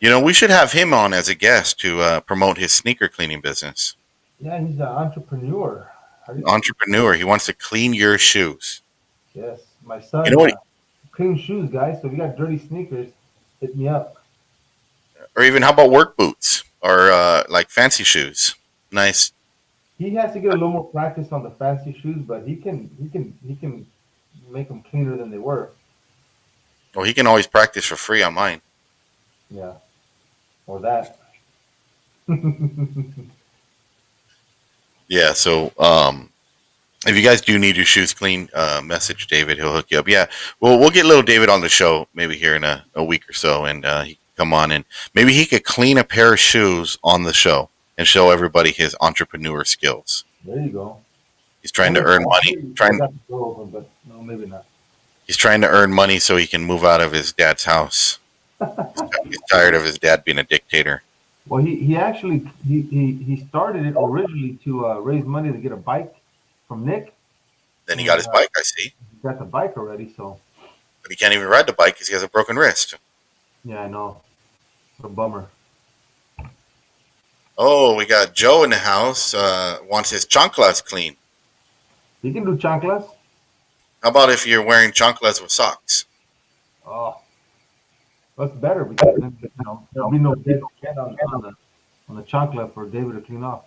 A: We should have him on as a guest to promote his sneaker cleaning business.
B: yeah, he's an entrepreneur.
A: Entrepreneur. He wants to clean your shoes.
B: Yes, my
A: You
B: son
A: know what?
B: clean shoes, guys. So if you got dirty sneakers, hit me up.
A: Or even how about work boots or like fancy shoes? Nice.
B: He has to get a little more practice on the fancy shoes, but he can make them cleaner than they were.
A: Well, he can always practice for free on mine.
B: Yeah, or that.
A: Yeah. So if you guys do need your shoes clean, message David. He'll hook you up. Yeah, we'll get little David on the show maybe here in a week or so, and he can come on and maybe he could clean a pair of shoes on the show and show everybody his entrepreneur skills.
B: There you go.
A: He's trying to
B: Only
A: earn
B: for
A: money.
B: free. I
A: Trying
B: got the door open, but no, maybe not.
A: He's trying to earn money so he can move out of his dad's house. He's tired of his dad being a dictator.
B: Well, he actually he started it originally to raise money to get a bike from Nick,
A: Then he got
B: and
A: his bike, I see,
B: he got the bike already. So
A: but he can't even ride the bike because he has a broken wrist.
B: yeah, I know. What a bummer.
A: Oh, we got Joe in the house. Wants his chanclas clean.
B: He can do chanclas.
A: How about if you're wearing chanclas with socks?
B: Oh, that's better because then there'll be no dead skin on the chancla for David to clean off.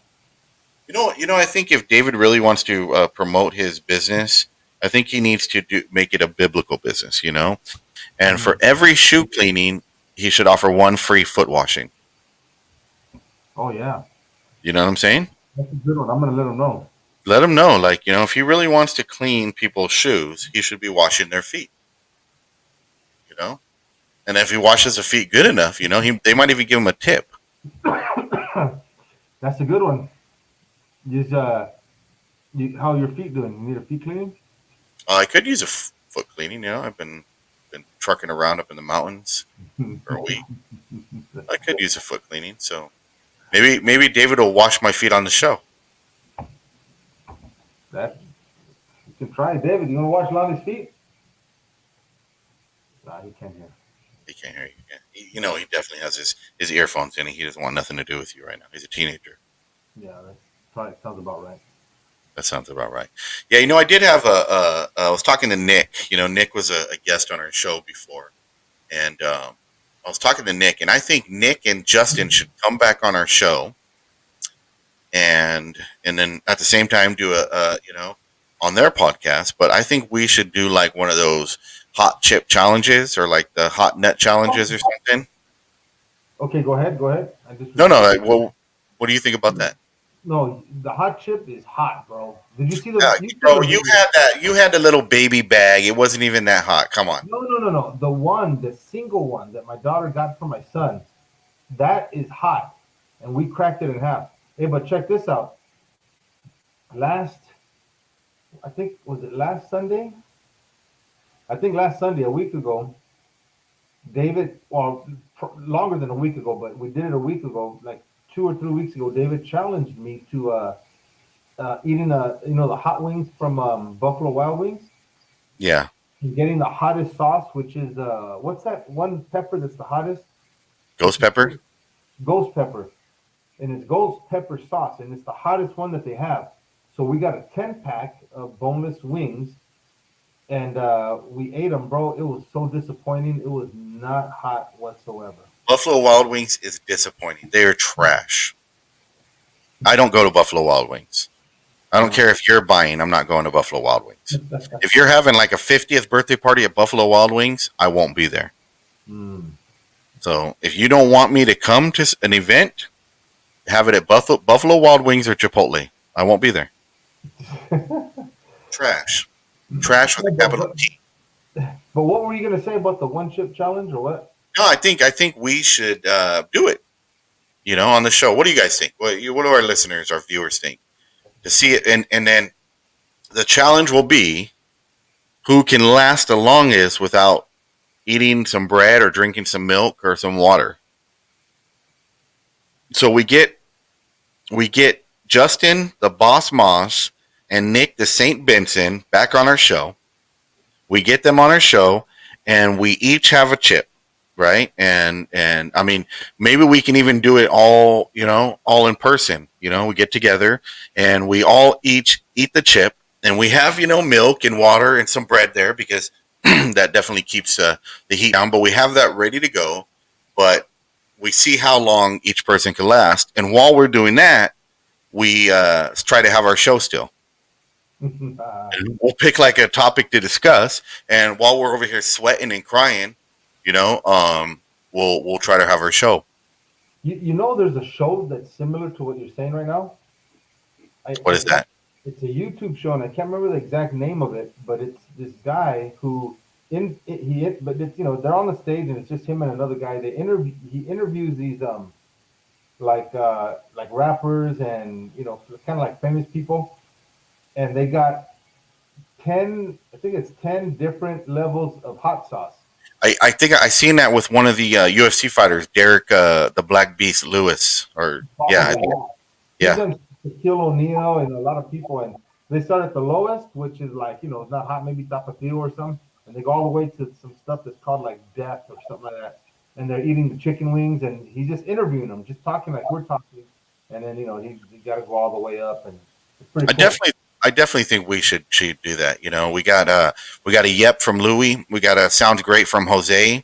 A: I think if David really wants to promote his business, I think he needs to make it a biblical business. And for
B: Mm.
A: every shoe cleaning, he should offer one free foot washing.
B: Oh yeah,
A: You know what I'm saying?
B: that's a good one. I'm gonna let him know.
A: Let him know, like if he really wants to clean people's shoes, he should be washing their feet. You know, and if he washes their feet good enough, they might even give him a tip.
B: That's a good one. Just how your feet doing? You need a feet cleaning?
A: I could use a foot cleaning. I've been trucking around up in the mountains for a week. I could use a foot cleaning, so maybe David will wash my feet on the show.
B: That you can try it, David. You want to wash Lonnie's feet? Nah, he can't hear.
A: He can't hear you. Yeah. He definitely has his earphones in. He doesn't want nothing to do with you right now. He's a teenager.
B: Yeah, that's probably sounds about right.
A: That sounds about right. Yeah, I did have I was talking to Nick. Nick was a guest on our show before, and I was talking to Nick, and I think Nick and Justin should come back on our show, and then at the same time do on their podcast. But I think we should do like one of those hot chip challenges or like the hot nut challenges or something.
B: Okay, go ahead. Go ahead. I just
A: No, no. Well, what do you think about that?
B: no. The hot chip is hot, bro. Did you see the?
A: Uh,
B: You saw
A: Bro,
B: the
A: you
B: video?
A: had that. You had the little baby bag. It wasn't even that hot. Come on.
B: No, no, no, no. The single one that my daughter got for my son, that is hot, and we cracked it in half. Hey, but check this out. Last, I think was it last Sunday? I think last Sunday, a week ago, David, well, longer than a week ago, but we did it a week ago, like 2 or 3 weeks ago. David challenged me to eating the hot wings from Buffalo Wild Wings,
A: Yeah,
B: and getting the hottest sauce, which is what's that one pepper that's the hottest? It's
A: ghost pepper.
B: ghost pepper, and it's ghost pepper sauce, and it's the hottest one that they have. So we got a 10 pack of boneless wings, and we ate them, bro. It was so disappointing. It was not hot whatsoever.
A: Buffalo Wild Wings is disappointing. They are trash. I don't go to Buffalo Wild Wings. I don't
B: No.
A: care if you're buying. I'm not going to Buffalo Wild Wings. If you're having like a 50th birthday party at Buffalo Wild Wings, I won't be there.
B: Mm.
A: So if you don't want me to come to an event, have it at Buffalo Wild Wings or Chipotle. I won't be there. Trash. Trash with
B: Yeah,
A: a capital
B: but,
A: T.
B: but what were you gonna say about the one chip challenge or what?
A: No, I think we should do it. On the show. What do you guys think? What do our listeners, our viewers think? To see it, and then the challenge will be who can last the longest without eating some bread or drinking some milk or some water. So we get Justin, the Boss Moss, and Nick, the Saint Benson, back on our show. We get them on our show, and we each have a chip, right? And I mean, maybe we can even do it all in person. We get together and we all each eat the chip, and we have milk and water and some bread there because that definitely keeps the heat down. But we have that ready to go. But we see how long each person can last, and while we're doing that, we try to have our show still.
B: Uh,
A: We'll pick like a topic to discuss, and while we're over here sweating and crying, you know, um, we'll try to have our show.
B: you know, there's a show that's similar to what you're saying right now.
A: What
B: I
A: is
B: can't.
A: that?
B: It's a YouTube show, and I can't remember the exact name of it, but it's this guy who but it's they're on the stage and it's just him and another guy. He interviews these like rappers and kind of like famous people, and they got 10. I think it's 10 different levels of hot sauce.
A: I think I seen that with one of the UFC fighters, Derek, the Black Beast Lewis, or yeah, I
B: Probably,
A: think
B: yeah. He's
A: yeah.
B: done Shaquille O'Neal and a lot of people, and they start at the lowest, which is like it's not hot, maybe tapatio or something, and they go all the way to some stuff that's called like death or something like that, and they're eating the chicken wings, and he's just interviewing them, just talking like we're talking, and then he got to go all the way up, and it's pretty
A: I
B: cool.
A: definitely I definitely think we should do that. We got a yep from Louie. We got a sounds great from Jose.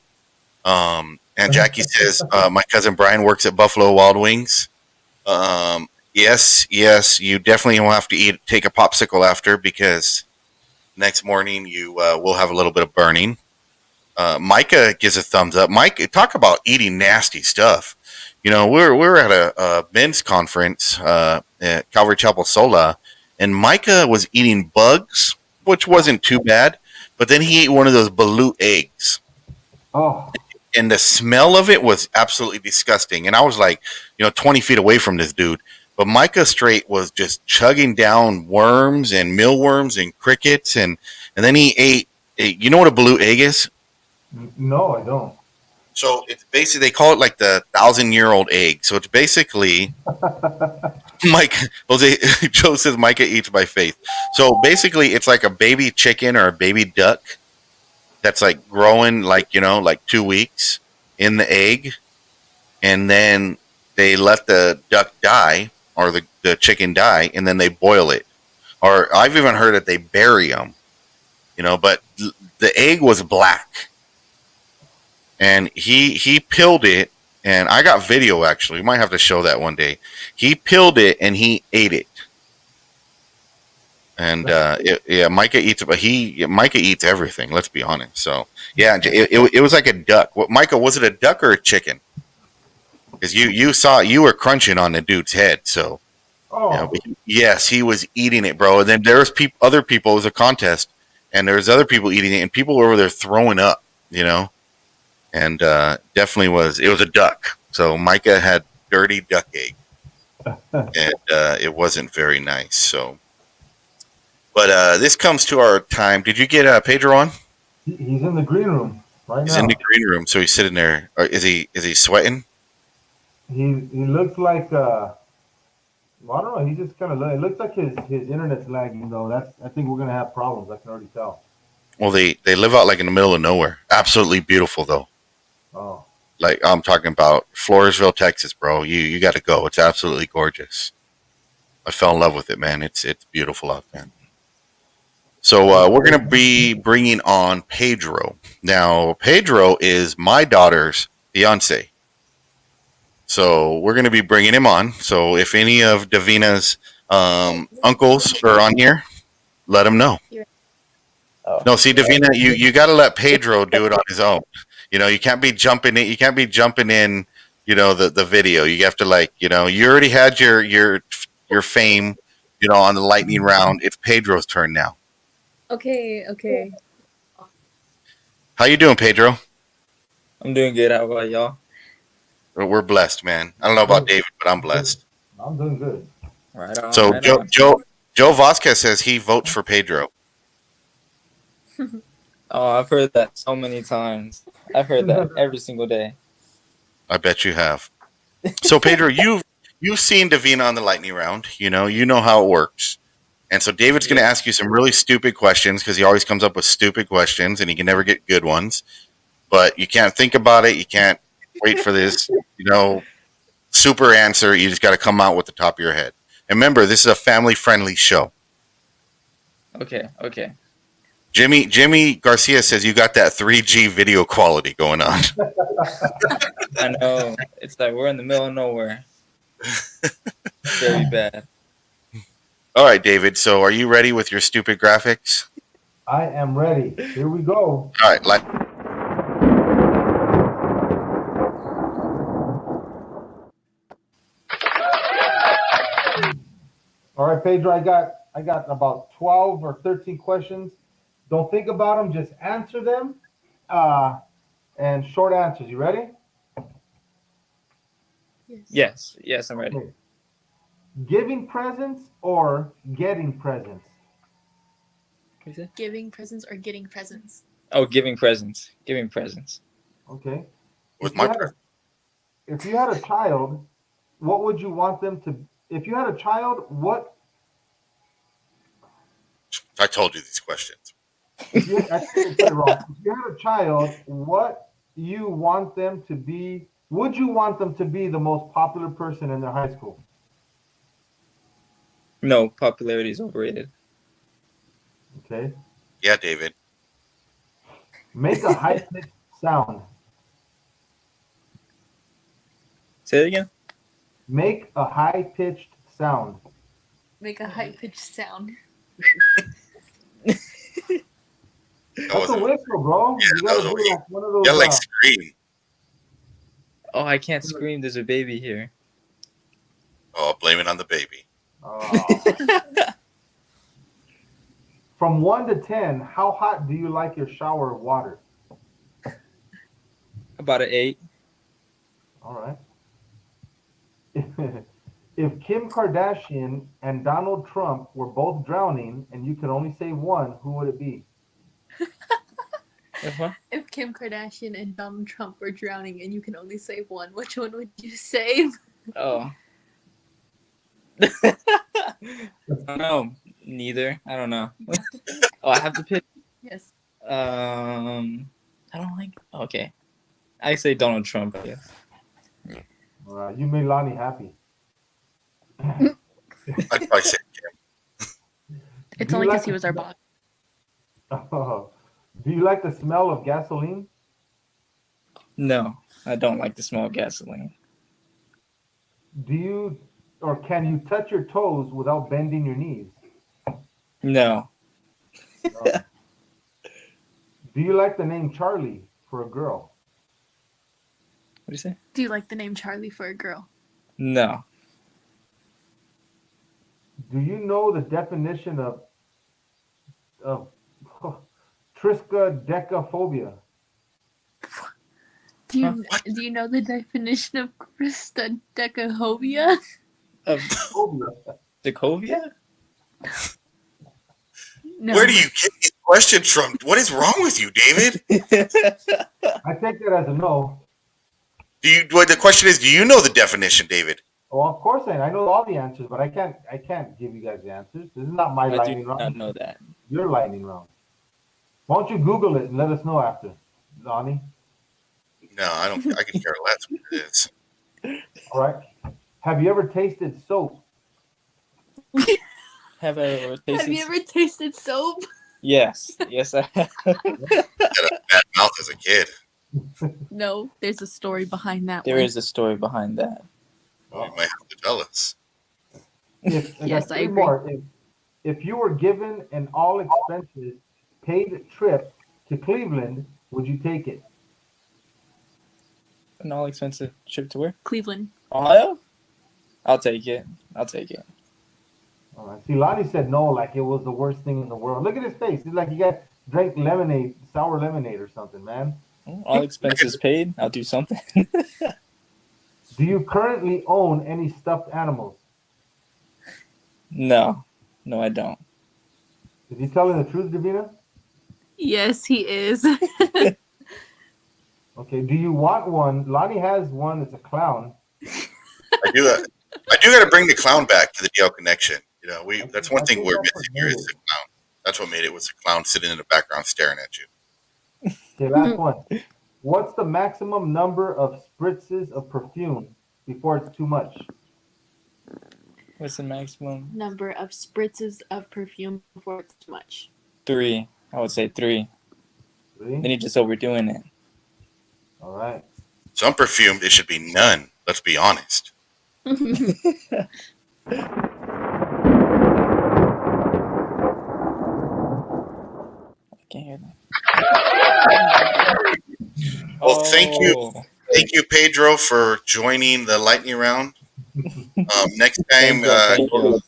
A: And Jackie says my cousin Brian works at Buffalo Wild Wings. Yes, yes, you definitely will have to take a popsicle after because next morning you will have a little bit of burning. Micah gives a thumbs up. Mike, talk about eating nasty stuff. We're at a men's conference at Calvary Chapel Sola, and Micah was eating bugs, which wasn't too bad. But then he ate one of those balut eggs,
B: Oh,
A: and the smell of it was absolutely disgusting. And I was like, 20 feet away from this dude. But Micah straight was just chugging down worms and mealworms and crickets, and then he ate. You know what a balut egg is?
B: no, I don't.
A: So it's basically they call it like the 1,000-year-old egg. So it's basically Mike Jose Joe says Micah eats by faith. So basically it's like a baby chicken or a baby duck that's like growing like like 2 weeks in the egg, and then they let the duck die or the chicken die, and then they boil it. Or I've even heard that they bury them. But the egg was black, and he peeled it, and I got video actually. We might have to show that one day. He peeled it and he ate it, and yeah, Micah eats, but Micah eats everything. Let's be honest. So yeah, it was like a duck. What, Micah, was it a duck or a chicken? Because you saw you were crunching on the dude's head, so
B: Oh,
A: yes, he was eating it, bro. And then there was other people. It was a contest, and there was other people eating it, and people were over there throwing up. And definitely it was a duck. So Micah had dirty duck egg, and it wasn't very nice. So, but this comes to our time. Did you get Pedro on?
B: he's in the green room right
A: He's in the
B: now.
A: green room, so he's sitting there. Is he sweating?
B: He looks like well, I don't know. He just kind of it looks like his internet's lagging though. I think we're gonna have problems. I can already tell.
A: Well, they live out like in the middle of nowhere. Absolutely beautiful though.
B: Oh,
A: Like I'm talking about Floresville, Texas, bro. You got to go. It's absolutely gorgeous. I fell in love with it, man. It's beautiful out there. So we're gonna be bringing on Pedro. Now, Pedro is my daughter's fiance. So we're gonna be bringing him on. So if any of Davina's uncles are on here, let him know.
C: Oh,
A: No, see, Davina, you got to let Pedro do it on his own. You can't be jumping in. You can't be jumping in. The video. You have to you already had your fame. On the lightning round. It's Pedro's turn now.
D: Okay, okay.
A: How you doing, Pedro?
C: I'm doing good. How about y'all?
A: We're blessed, man. I don't know about David, but I'm blessed.
B: I'm doing good.
C: Right on,
A: So
C: right
A: Joe
C: on.
A: Joe Joe Vasquez says he votes for Pedro.
C: Oh, I've heard that so many times. I've heard that every single day.
A: I bet you have. So Pedro, you've seen Davina on the lightning round. You know how it works. And so David's going to
C: Yeah.
A: ask you some really stupid questions because he always comes up with stupid questions and he can never get good ones. But you can't think about it. You can't wait for this, super answer. You just got to come out with the top of your head. And remember, this is a family-friendly show.
C: Okay, okay.
A: Jimmy Garcia says you got that 3G video quality going on.
C: I know. It's like we're in the middle of nowhere. Very bad.
A: All right, David. So are you ready with your stupid graphics?
B: I am ready. Here we go.
A: All right.
B: All right, Pedro, I got about 12 or 13 questions. Don't think about them, just answer them. Uh, and short answers. You ready?
D: Yes.
C: Yes, I'm ready.
B: Okay. Giving presents or getting presents?
C: What is it?
D: Giving presents or getting presents?
C: Oh, giving presents. Giving presents.
B: Okay.
A: With
B: If you
A: my
B: had a if you had a child, what would you want them to? If you had a child, what
A: I told you these questions.
B: if you? I think I put it wrong. If you had a child, what you want them to be? Would you want them to be the most popular person in their high school?
C: No, popularity is overrated.
B: Okay.
A: Yeah, David.
B: Make a high pitched sound.
C: Say it again.
B: Make a high pitched sound.
D: Make a high pitched sound.
A: That
B: That's a
A: wasn't.
B: whistle, bro.
A: Yeah,
B: You
A: that
B: gotta
A: was
B: do
A: over. You
B: like one of those.
A: gotta like scream.
C: Oh, I can't scream. There's a baby here.
A: Oh, blame it on the baby.
B: Uh, from 1 to 10, how hot do you like your shower water?
C: About an 8.
B: All right. If Kim Kardashian and Donald Trump were both drowning and you could only save one, who would it be?
C: Uh-huh.
D: If Kim Kardashian and Donald Trump were drowning and you can only save one, which one would you save?
C: Oh. I don't know. Neither. I don't know. Oh, I have to pick.
D: Yes.
C: I don't like. Okay. I say Donald Trump, I guess.
B: You made Lonnie happy.
A: I'd probably say
D: It's
B: Do you
D: only because
B: like
D: he
B: the
D: was our
B: smell-
D: boss.
B: Do you like the smell of gasoline?
C: No, I don't like the smell of gasoline.
B: Do you or can you touch your toes without bending your knees?
C: No.
B: No. Do you like the name Charlie for a girl?
C: What do you say?
D: Do you like the name Charlie for a girl?
C: No.
B: Do you know the definition of triskaidekaphobia?
D: Do you know the definition of Christodecaphobia?
C: Of
B: Phobia.
C: Sokovia?
D: No.
A: Where do you get these questions from? What is wrong with you, David?
B: I take that as a no.
A: Well, the question is, do you know the definition, David?
B: Well, of course I know all the answers, but I can't give you guys the answers. This is not my
C: I do
B: lightning
C: not
B: round.
C: know that.
B: Your lightning round. Why don't you Google it and let us know after, Lonnie?
A: No, I don't. I can care less what it is.
B: All right. Have you ever tasted soap?
C: Have I ever tasted?
D: Have you ever tasted soap?
C: Yes. Yes, I have.
A: I had a bad mouth as a kid.
D: No, there's a story behind that
C: There
D: one.
C: is a story behind that.
A: You might have to tell us.
D: Yes, I
B: three
D: agree.
B: more. If you were given an all expenses paid trip to Cleveland, would you take it?
C: An all expensive trip to where?
D: Cleveland.
C: Ohio? I'll take it. I'll take it.
B: All right. See, Lonnie said no, like it was the worst thing in the world. Look at his face. He's like he got drank lemonade, sour lemonade or something, man.
C: All expenses paid. I'll do something.
B: Do you currently own any stuffed animals?
C: No. No, I don't.
B: Is he telling the truth, Davina?
D: Yes, he is.
B: Okay. Do you want one? Lonnie has one that's a clown.
A: I do. I do got to bring the clown back to the DL connection. You know, that's one
B: I
A: thing
B: think
A: we're
B: that's
A: missing
B: what
A: here
B: made
A: is
B: it.
A: the clown. That's what made it was the clown sitting in the background staring at you.
B: Okay, last one. What's the maximum number of spritzes of perfume before it's too much?
C: What's the maximum?
D: Number of spritzes of perfume before it's too much.
C: 3. I would say 3. Then
B: Three?
C: you're just overdoing it.
B: All right.
A: Some perfume, it should be none. Let's be honest.
C: I can't hear that.
A: Well, thank you, Pedro, for joining the lightning round. Next time,
C: Thank you.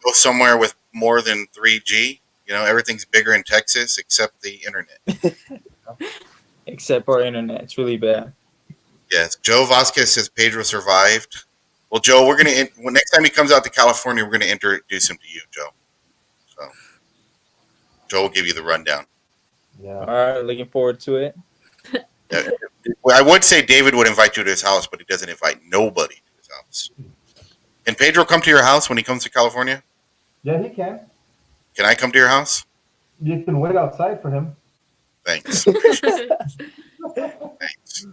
A: go somewhere with more than 3G. You know, everything's bigger in Texas except the internet.
C: Except for internet, it's really bad.
A: Yes, Joe Vasquez says Pedro survived. Well, Joe, we're gonna when next time he comes out to California, we're gonna introduce him to you, Joe. So Joe will give you the rundown.
B: Yeah.
C: All right, looking forward to it.
A: Well, I would say David would invite you to his house, but he doesn't invite nobody to his house. Can Pedro come to your house when he comes to California?
B: Yeah, he can.
A: Can I come to your house?
B: You can wait outside for him.
A: Thanks. Thanks.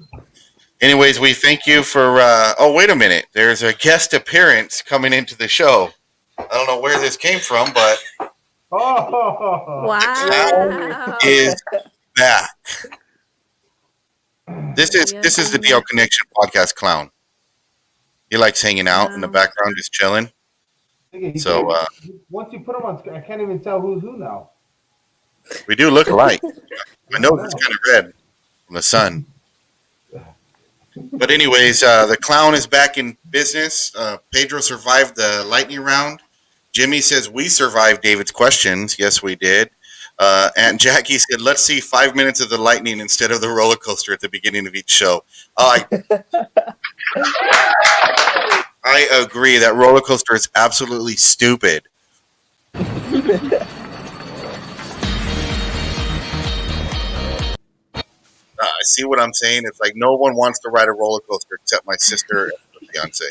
A: Anyways, we thank you for. Oh, wait a minute. There's a guest appearance coming into the show. I don't know where this came from, but
B: Oh,
D: Wow.
A: is back. This is
D: Yeah,
A: this is the
D: yeah.
A: DL Connection podcast clown. He likes hanging out in the
D: Wow.
A: background, just chilling. So
B: once you put him on screen, I can't even tell who's who now.
A: we do look alike. My nose
B: No.
A: is kind of red from the sun. But anyways, the clown is back in business. Pedro survived the lightning round. Jimmy says we survived David's questions. Yes, we did. And Jackie said, let's see 5 minutes of the lightning instead of the roller coaster at the beginning of each show. I agree. That roller coaster is absolutely stupid. See what I'm saying? It's like no one wants to ride a roller coaster except my sister and her fiance.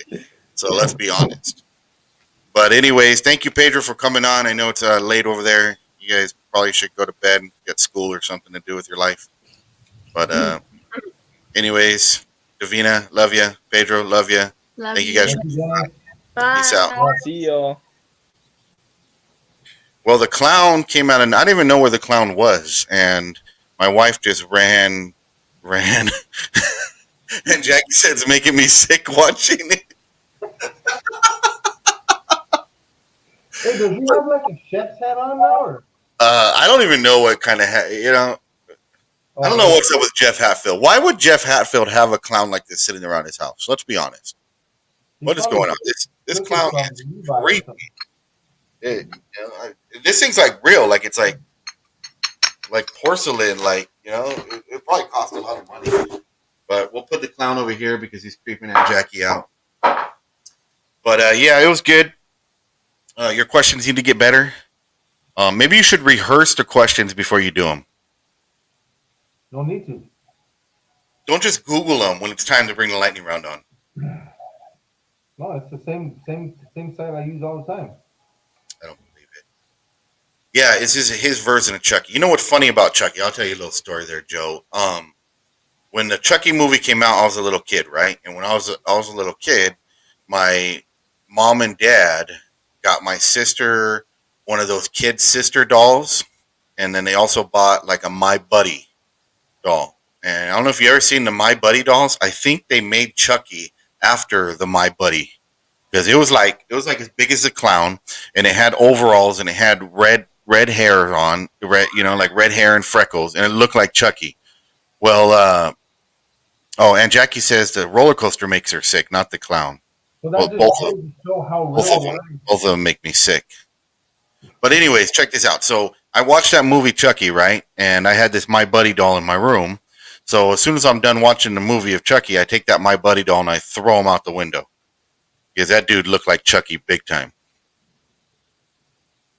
A: So let's be honest. But anyways, thank you, Pedro, for coming on. I know it's late over there. You guys probably should go to bed and get school or something to do with your life. But anyways, Davina, love you. Pedro, love you.
D: Love
A: Thank you guys.
D: Bye.
A: Peace out.
C: See y'all.
A: Well, the clown came out, and I didn't even know where the clown was. And my wife just ran. And Jackie said it's making me sick watching it.
B: Hey, does he have like a chef's hat on now? Or?
A: I don't even know what kind of hat, I don't know what's up with Jeff Hatfield. Why would Jeff Hatfield have a clown like this sitting around his house? Let's be honest. What is going on? This clown is creepy. This thing's like real, like it's like porcelain, like it probably cost a lot of money. But we'll put the clown over here because he's creeping at Jackie out. But yeah, it was good. Your questions need to get better. Maybe you should rehearse the questions before you do them.
B: No need to.
A: Don't just Google them when it's time to bring the lightning round on.
B: No, it's the same site I use all the time.
A: I don't believe it. Yeah, it's his version of Chucky. You know what's funny about Chucky? I'll tell you a little story there, Joe. When the Chucky movie came out, I was a little kid, right? And when I was a little kid, my mom and dad got my sister one of those kid sister dolls, and then they also bought like a My Buddy doll. And I don't know if you ever seen the My Buddy dolls. I think they made Chucky after the My Buddy because it was like as big as a clown, and it had overalls and it had red hair on, like red hair and freckles, and it looked like Chucky. Well, and Jackie says the roller coaster makes her sick, not the clown.
B: Well, that just goes to show how real
A: both of them make me sick. But anyways, check this out. So I watched that movie Chucky, right? And I had this My Buddy doll in my room. So as soon as I'm done watching the movie of Chucky, I take that My Buddy doll and I throw him out the window. Because that dude looked like Chucky big time.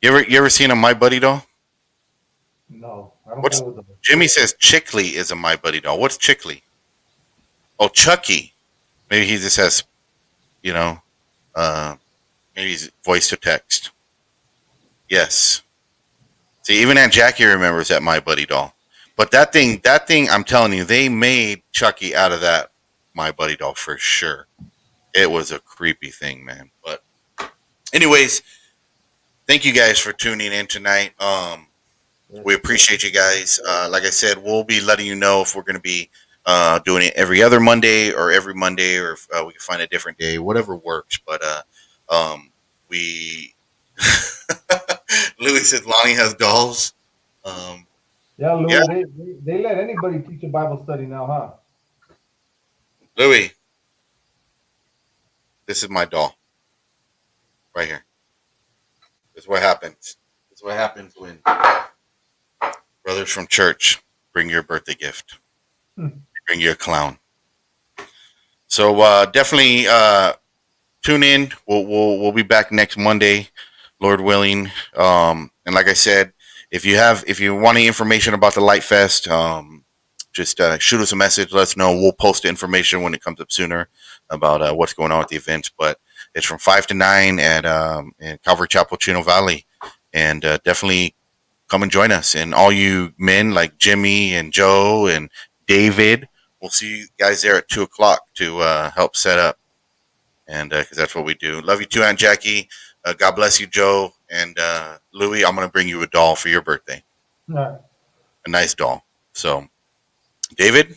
A: You ever seen a My Buddy doll?
B: No, I don't play with them.
A: Jimmy says Chickley is a My Buddy doll. What's Chickley? Oh, Chucky. Maybe he just has, maybe he's voice to text. Yes. See, even Aunt Jackie remembers that My Buddy doll. But that thing, I'm telling you, they made Chucky out of that My Buddy doll for sure. It was a creepy thing, man. But anyways, thank you guys for tuning in tonight. We appreciate you guys. Like I said, we'll be letting you know if we're going to be doing it every other Monday or every Monday, or if we can find a different day, whatever works. But we... Louis said Lonny has dolls.
B: Yeah, Louis,
A: yeah.
B: They let anybody teach a Bible study now, huh?
A: Louis, this is my doll. Right here. happens. That's what happens when brothers from church bring your birthday gift. Bring you a clown. So definitely tune in. We'll be back next Monday, Lord willing. And like I said, if you want any information about the Light Fest, just shoot us a message. Let us know. We'll post the information when it comes up sooner about what's going on with the events. But it's from 5 to 9 at in Calvary Chapel, Chino Valley, and definitely come and join us. And all you men like Jimmy and Joe and David, we'll see you guys there at 2:00 to help set up. And because that's what we do. Love you too, Aunt Jackie. God bless you, Joe. And Louie, I'm going to bring you a doll for your birthday.
B: All right.
A: A nice doll. So, David,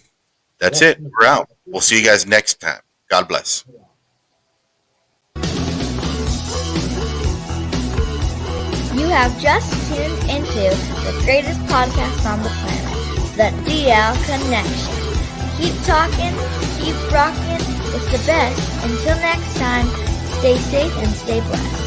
A: that's it. We're out. We'll see you guys next time. God bless.
E: You have just tuned into the greatest podcast on the planet, the DL Connection. Keep talking, keep rocking with the best. Until next time, stay safe and stay blessed.